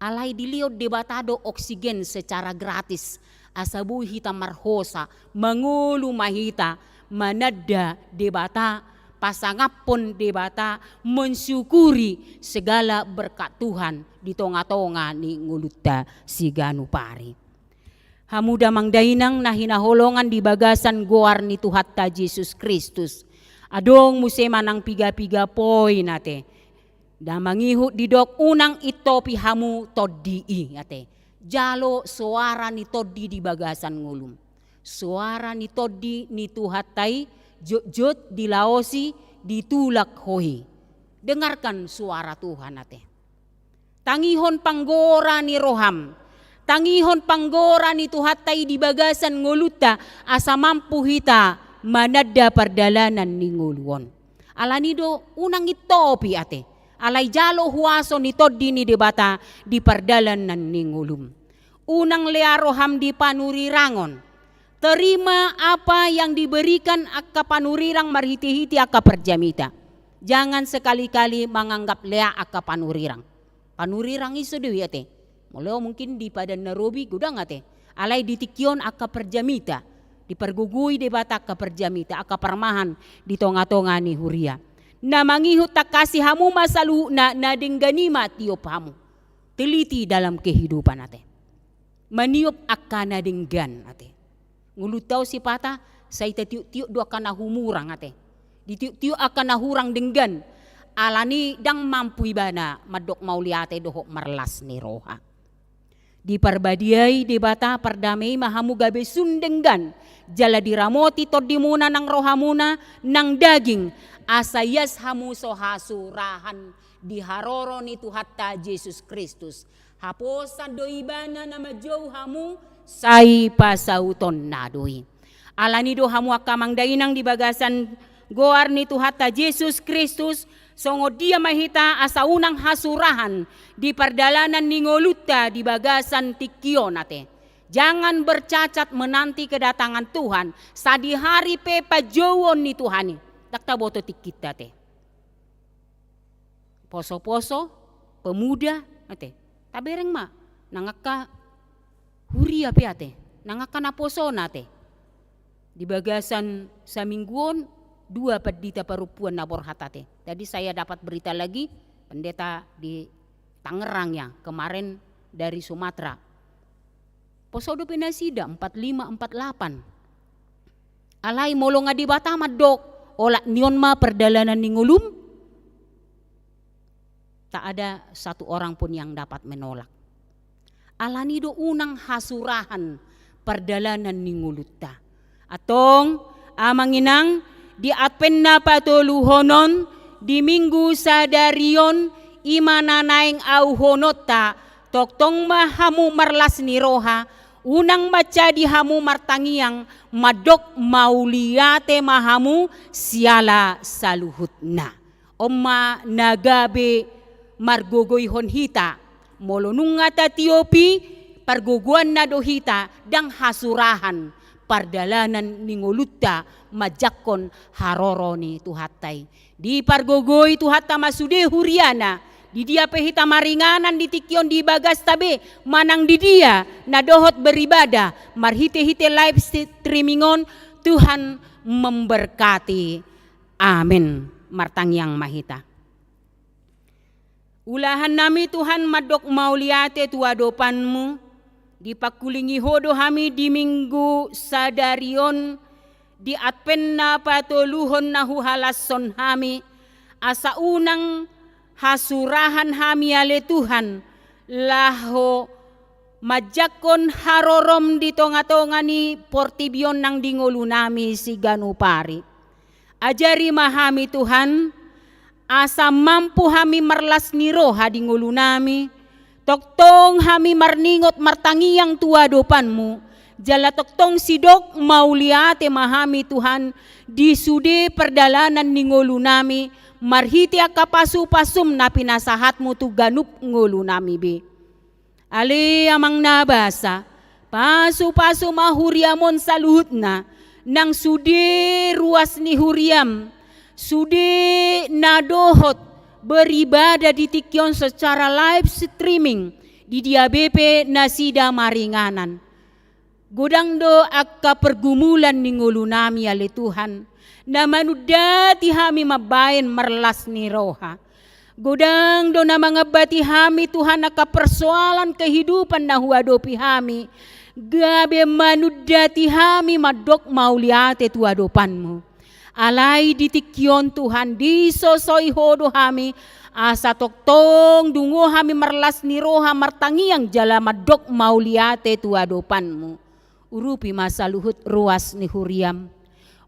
Alai diliot debatado oksigen secara gratis. Asabu hita marhosa mangulu mahita manada debata pasangapon debata mensyukuri segala berkat Tuhan di tonga-tonga ni nguluta si Ganupari. Hamuda mangdainang nahinaholongan di bagasan goar ni Tuhatta Yesus Kristus. Adong musema nang piga-piga poin ate. Da mangihut didok unang ito pihamu toddi ate. Jalo suara ni toddi di bagasan ngulum. Suara ni toddi ni Tuhattai jut di laosi ditulak hohi. Dengarkan suara Tuhan ate. Tangihon panggora ni roham. Tangihon panggora ni Tuhattai di bagasan nguluta asa mampu hita manada pardalanan ni nguluon. Alanido unang itopi ate. Alay jalo huaso ni toddi ni debata di pardalanan ni ngulum. Unang learoham di panurirangon. Terima apa yang diberikan akka panurirang marhiti-hiti akka perjamita. Jangan sekali-kali menganggap lea akka panurirang. Panurirang iso dewi ate. Mulai mungkin di padan Nairobi gudang ate. Alay ditikyon akka perjamita. Dipergugui debata akka perjamita akka parmahan di tonga-tonga ni huria. Na mangihut tak kasih hamu masalu na nadingganima tiop hamu. Teliti dalam kehidupan ate. Maniop akka nadinggan ate. Ngulutaw si pata sa itatiuk-tiuk do akan nahumurang ate. Ditiuk-tiuk akan nahurang denggan. Alani dang mampu ibana madok mauliate dohok marlas ni roha. Di parbadiay debata pardamay mahamu gabe sundenggan. Jala diramoti todimuna ng rohamuna ng daging. Asayas hamu sohasurahan di haroro ni Tuhatta Yesus Kristus. Haposan do ibana na majow hamu say pasauton na doi. Alanido hamu akamang dainang di bagasan goar ni Tuhatta Yesus Kristus. Songo dia mahita asa unang hasurahan di pardalanan ni ngoluta di bagasan tikyon ate. Jangan bercacat menanti kedatangan Tuhan. Sa di hari pepa jowon ni Tuhani. Takta boto tikita te. Poso-poso, pemuda ate. Tabereng ma nangaka huria pe ate. Nangaka naposo nate. Di bagasan sa mingguon 2 pendeta perempuan nabor hatate. Jadi saya dapat berita lagi pendeta di Tangerang ya kemarin dari Sumatera. Posodo pinasida 45-48. Alay molo nga di bata madok, ola niyon ma perdalanan ni ngulum. Tak ada satu orang pun yang dapat menolak. Alani do unang hasurahan perdalanan ni nguluta. Atong amanginang di adpen na patuluhonon di minggu sadarion imananaing auhonota toktong mahamu marlas ni roha unang maca di hamu martangiang madok mauliate mahamu siala saluhutna. Oma nagabe margogoy honhita molonunga tatiopi pargoguan na dohita dang hasurahan pardalanan ningolutta majakon haroroni tuhatay. Di pargogoy tuhata masude huriana. Di dia pehita maringanan di tikyon di bagas tabe manang di dia na dohot beribadah marhite-hite live streamingon Tuhan memberkati. Amin. Martangyang mahita. Ulahan nami Tuhan madok mauliate tuadopanmu di pakulingi hodo hami di minggu sadarion di adpen na patuluhon na huhalason hami asa unang hasurahan hami ale Tuhan laho majakon harorom di tonga-tonga ni portibyon ng dingolo nami si Ganupari. Ajari mahami Tuhan asa mampu hami marlas ni roha dingolo nami toktong hami marningot martangiang tuadopanmu jala toktong sidok mauliate mahami Tuhan di sude perdalanan ningolo nami marhiti akapasu-pasum na pinasahatmu tu ganup ngulu nami be. Ali amang nabasa, pasu-pasu mahuriamon sa luhut na, nang sude ruas ni huriam, sude nadohot beribadah di tikyon secara live streaming di diabepe nasida maringanan. Godang do akka pergumulan ni ngulu nami ali Tuhan. Na manudati hami mabayan marlas ni roha. Godang do na mga bati hami Tuhan nakapersoalan kehidupan na huadopi hami. Gabe manudati hami madok mauliate tuadopanmu. Alay ditikyon Tuhan di sosoy hodo hami. Asa toktong dungo hami marlas ni roha martangiang jala madok mauliate tuadopanmu. Urupi masa luhut ruas ni huriam.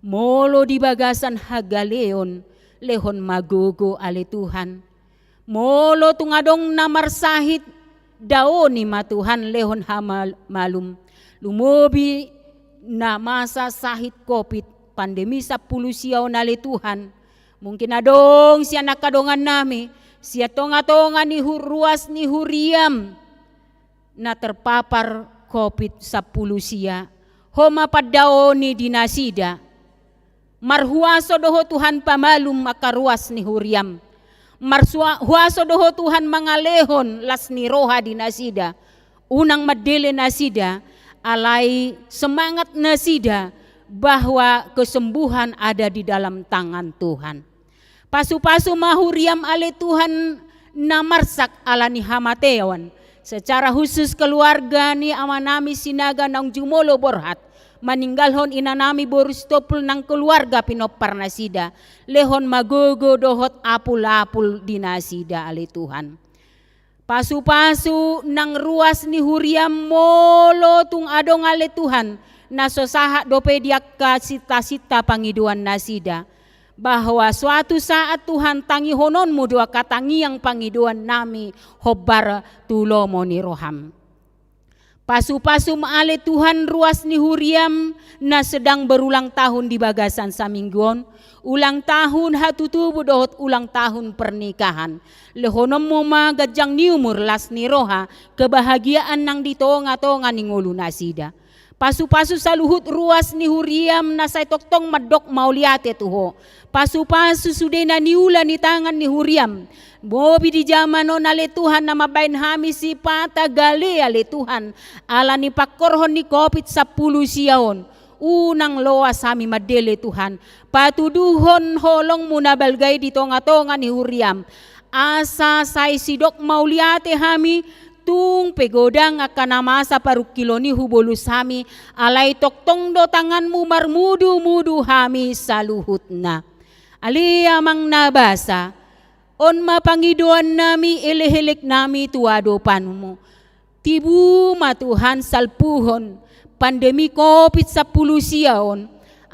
Molo di bagasan hagaleon lehon magogo ale Tuhan. Molo tungadong namarsahit daoni matuhan lehon hamal malum. Lumobi na masa sahit COVID pandemi 10 siyaw na ale Tuhan. Mungkin adong siya nakadongan nami siya tonga-tonga ni ruas ni huriam na terpapar COVID 10 siya. Homa padaoni dinasida. Marhuaso doho Tuhan pamalum makaruas ni huriam. Marhuaso doho Tuhan mangalehon las ni roha di nasida. Unang madele nasida alay semangat nasida bahwa kesembuhan ada di dalam tangan Tuhan. Pasu-pasu mahuriam ale Tuhan namarsak ala ni hamateon. Secara khusus keluarga ni amanami sinaga ng Jumolo Borhat. Maninggalhon inanami boristopul ng keluarga pinoparnasida. Lehon magogo dohot apul-apul dinasida ali Tuhan. Pasu-pasu ng ruas ni huriam molo tung adong ali Tuhan. Nasosaha dope diak ka sita-sita pangiduan nasida. Bahwa suatu saat Tuhan tangihonon mo dua katangiang pangiduan nami hobar tulomo ni roham. Pasu-pasu maale Tuhan ruas ni huriam na sedang berulang tahun di bagasan sa mingguon. Ulang tahun hatutubo dohot ulang tahun pernikahan. Lehonom mo magajang ni umur las ni roha kebahagiaan nang ditonga-tonga ni ngulu nasida. Pasu-pasu sa luhut ruas ni huriam na say toktong madok mauliate tuho. Pasu-pasu sude na niula ni tangan ni huriam. Bobi di jamano na le Tuhan na mabain hami si patagali ale Tuhan. Ala ni pakorhon ni COVID 10 siyaon. Unang loas hami madele Tuhan. Patuduhon holong muna balgay di tonga-tonga ni huriam. Asa say sidok mauliate hami tung pegodang akan masa parukiloni hubolus hami alai toktong do tanganmu marmudu-mudu hami saluhutna. Ali amang nabasa on mapangiduan nami elehelek nami tuadopanmu. Tibu matuhan salpuhon pandemi COVID-10 siyaon.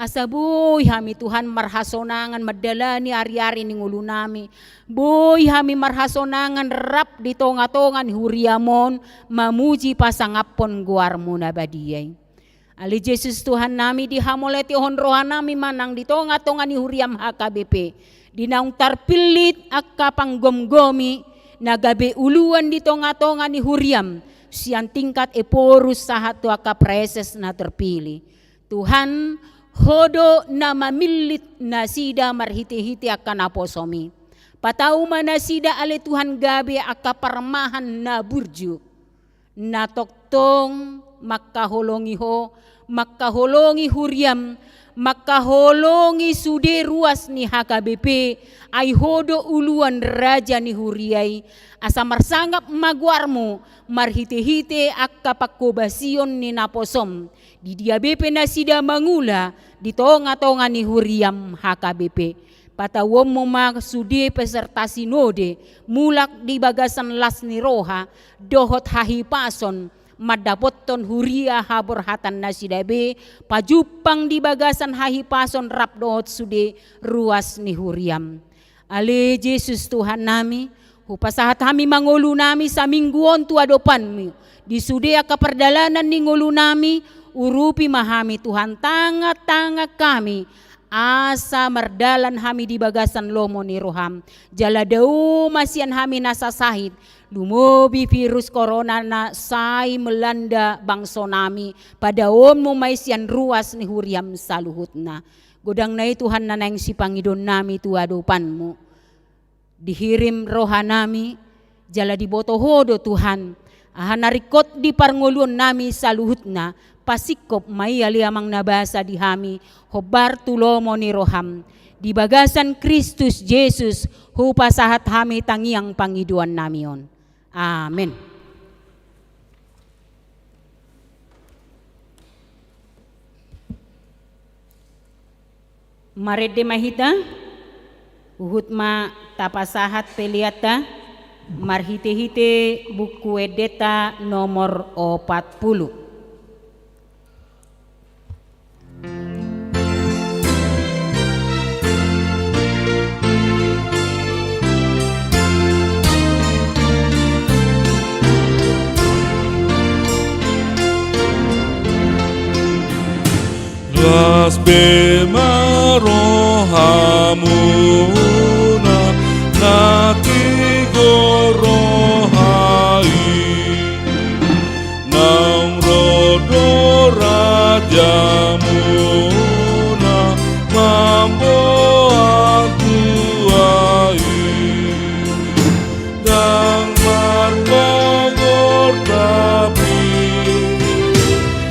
Asa boy hami Tuhan marhasonangan madalani ari-ari ning ulo nami. Boy hami marhasonangan rap di tonga-tongan huriamon mamuji pasangapon guarmu na badiyay. Ali Jesus Tuhan nami dihamoleti honrohan nami manang di tonga-tongan ni huriam HKBP. Dinaung tarpilit akka panggomgomi nagabe uluan di tonga-tongan ni huriam. Siang tingkat eporus sahat tu akka preses na terpilih. Tuhan hodo na mamilit na sida marhiti-hiti akan aposomi. Patau mana sida ale Tuhan gabe aka parmahan na burju. Na toktong makaholongi ho, makaholongi huriam, makaholongi sude ruas ni HKBP, ay hodo uluan raja ni huriay. Asa marsangap maguarmu, marhiti-hiti akka pakobasion ni naposom. Di diabepe na sida mangula, di tonga-tonga ni huriam HKBP. Patawom mo maksudi peserta sinode, mulak di bagasan las ni roha, dohot hahipason, madapoton huria haborhatan na sidabe, pajupang di bagasan hahipason rap dohot sude ruas ni huriam. Ale Jesus Tuhan nami, hupasahat kami mangulu nami sa mingguon tuadopanmu, di sude kaperdalanan ni ngulu nami, urupi mahami Tuhan tanga-tanga kami asa merdalan hami di bagasan lomo ni roham jaladau masian hami nasa sahid lumobi virus corona na say melanda bangso nami pada mo maisian ruas ni huriam saluhutna godang na Tuhan na nang si Pangidon nami tuadopanmu dihirim roha nami jala di botohodo Tuhan ahanarikot di parngulun nami saluhutna pasikop may aliamang nabasa di hami hobar tulomo ni roham di bagasan Kristus Jesus hupasahat hami tangiang pangiduan namion. Amen. Marede mahita uhut ma tapasahat peliata marhite-hite buku edeta nomor 40. Las bemarohamuna natigo rohai nang rodo rajamuna mambo akuai dan markogor tapi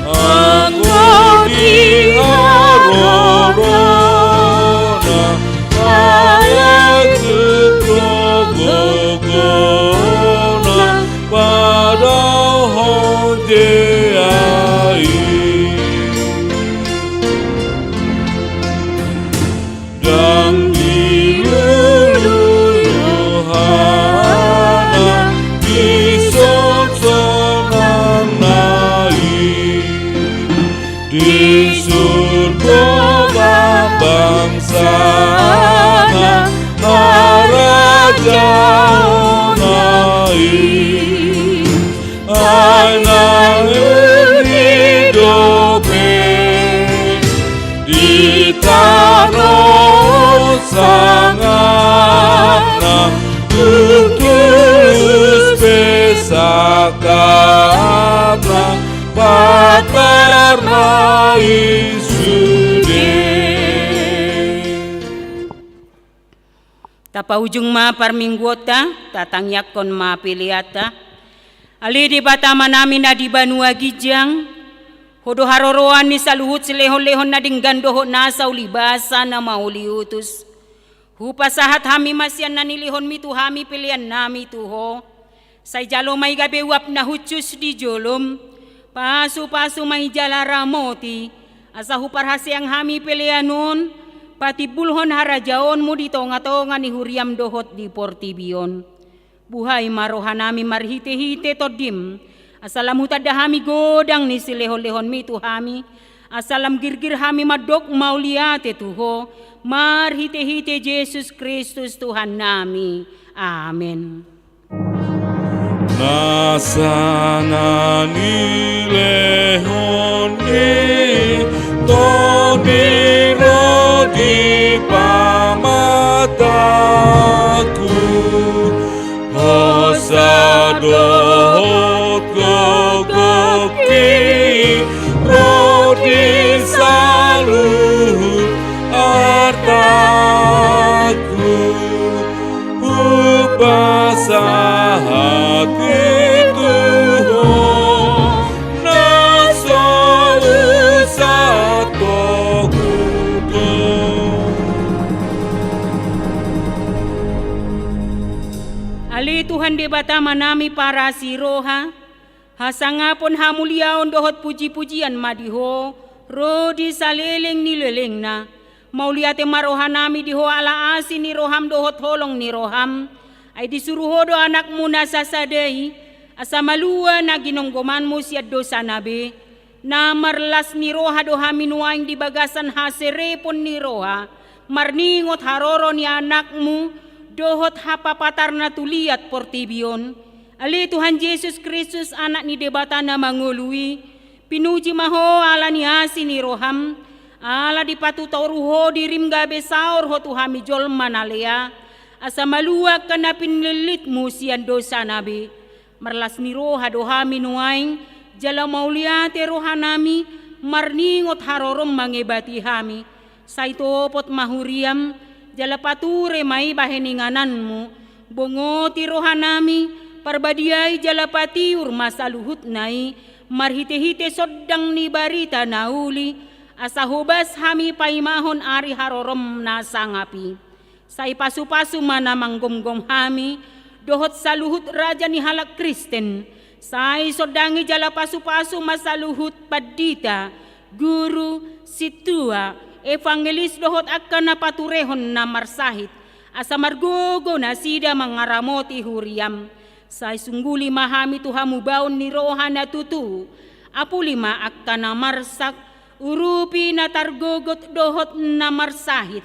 aku diharorona ayat keprogogona pada honjeai dan diluluhana disonsonang naik di surga bangsa raja naik anak hidupe di tanah sangana tulus pesakana patarmai Tapa ujung ma parmingguota tatang yakon ma piliata ali di batama namin na di Banua Gijang hodo haroroan ni saluhut silehon-lehon na dinggandoho nasa ulibasa na mauliutus hupasahat hami masyan na nilihon mitu hami pilian nami tuho Say jalo may gabi wap na hutyus di jolom. Pasu-pasu may jala ramoti. Asa huparhasi ang hami peleanon. Pati bulhon harajaon mo dito nga ni huriam dohot di portibion. Buhay marohanami marhite-hite todim. Asalam hutad hami godang ni silehon-lehon mi tuhami. Asalam girgir hami madok mauliate tuho. Marhite-hite Jesus Kristus Tuhan nami. Amen. Nasana ni lehon ni toniro di pamataku hosadot gogoki rodi salut artaku upasa hati Tuhan nasa usatoku. Ali Tuhan de bata manami para siroha. Hasangapon hamuliaon dohot puji-pujian madiho. Rodi saleleng ni leleng na. Mauliate marohanami diho ala asin ni roham dohot holong ni roham. Ay disuruho do anak mo na sasadai. Asa malua na ginonggoman mo siya dosa nabi. Na marlas ni roha do haminuaing di bagasan haserepon ni roha. Marningot haroro ni anak mo. Dohot hapapatar na tuliat portibion. Ali Tuhan Yesus Kristus anak ni debata na mangului. Pinuji maho ala ni asin ni roham. Ala dipatutauruho dirim gabe saur ho tuhami jol manalea. Asa maluak kana pinlilit mo siyan dosa nabi. Marlas ni roha doha minuaing. Jala mauliate roha nami. Marningot harorom mangebati hami. Saitopot mahuriam. Jala pature may baheninganan mo. Bongoti roha nami. Parbadiay jala patiur masaluhut nai. Marhite-hite soddang ni barita nauli. Asa hubas hami paimahon ari harorom nasangapi. Say pasu-pasu mana manggomgom hami. Dohot saluhut raja ni halak Kristen. Say sodangi jala pasu-pasu masaluhut padita. Guru situa. Evangelis dohot akan napaturehon na marsahit. Asa margogo na sida mangaramoti huriam. Say sungguli mahami tuhamu baon ni roha na tutu. Apulima akan na marsak. Urupi na targogot dohot na marsahit.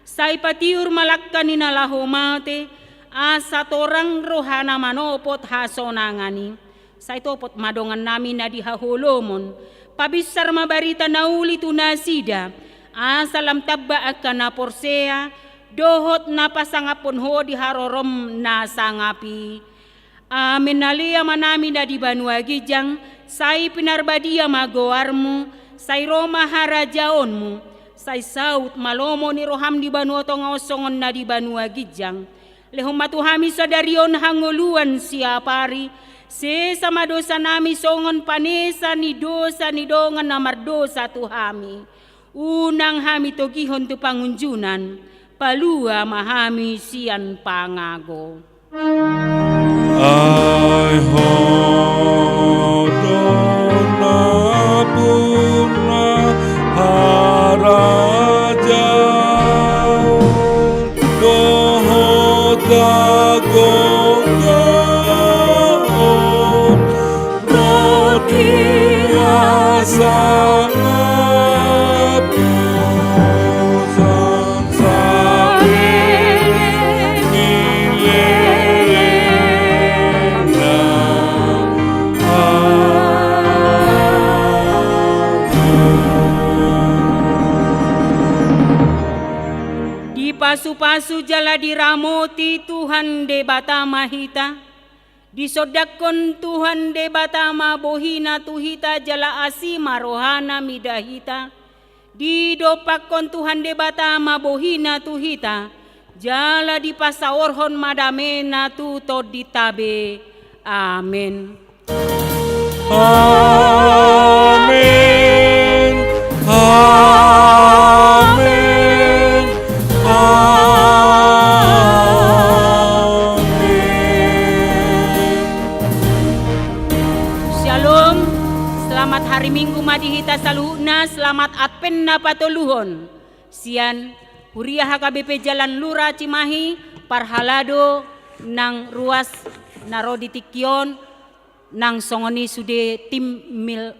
Say patiur malakka ni nalahomate. Asa torang rohana manopot hasonangani. Say topot madongan namin na dihahulomon. Pabisar mabarita na uli tunasida. Asa lam tabba akan na porsea. Dohot na pasangapon ho diharorom na sangapi. Amin nalia manami na di Banua Gijang. Say pinarbadia magoarmu. Say Roma harajaonmu. Say saut malomo ni roham di Banua Tongosongon na di Banua Gijang. Lehong matuhami sa darion hanguluan siapari. Se sama dosa nami songon panesa ni dosa ni dongan na mardosa tuhami. Unang hami togihon tu pangunjunan. Palua mahami sian pangago. Ay hodona purna haraja dohota gogon roti asanapu Pasu-pasu jala diramoti Tuhan de batama hita. Disodakon Tuhan de batama bohina tuhita jala asima rohana midahita. Didopakon Tuhan de batama bohina tuhita. Jala dipasaorhon madamena tuto ditabe. Amen. Amen. Amen. Amen. Selamat hari Minggu madihita saluhuna, selamat advenna patoluhon. Sian Huria HKBP Jalan Lura Cimahi, Parhalado nang ruas Naroditikyon nang songoni sude tim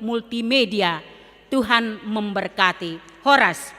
multimedia. Tuhan memberkati. Horas.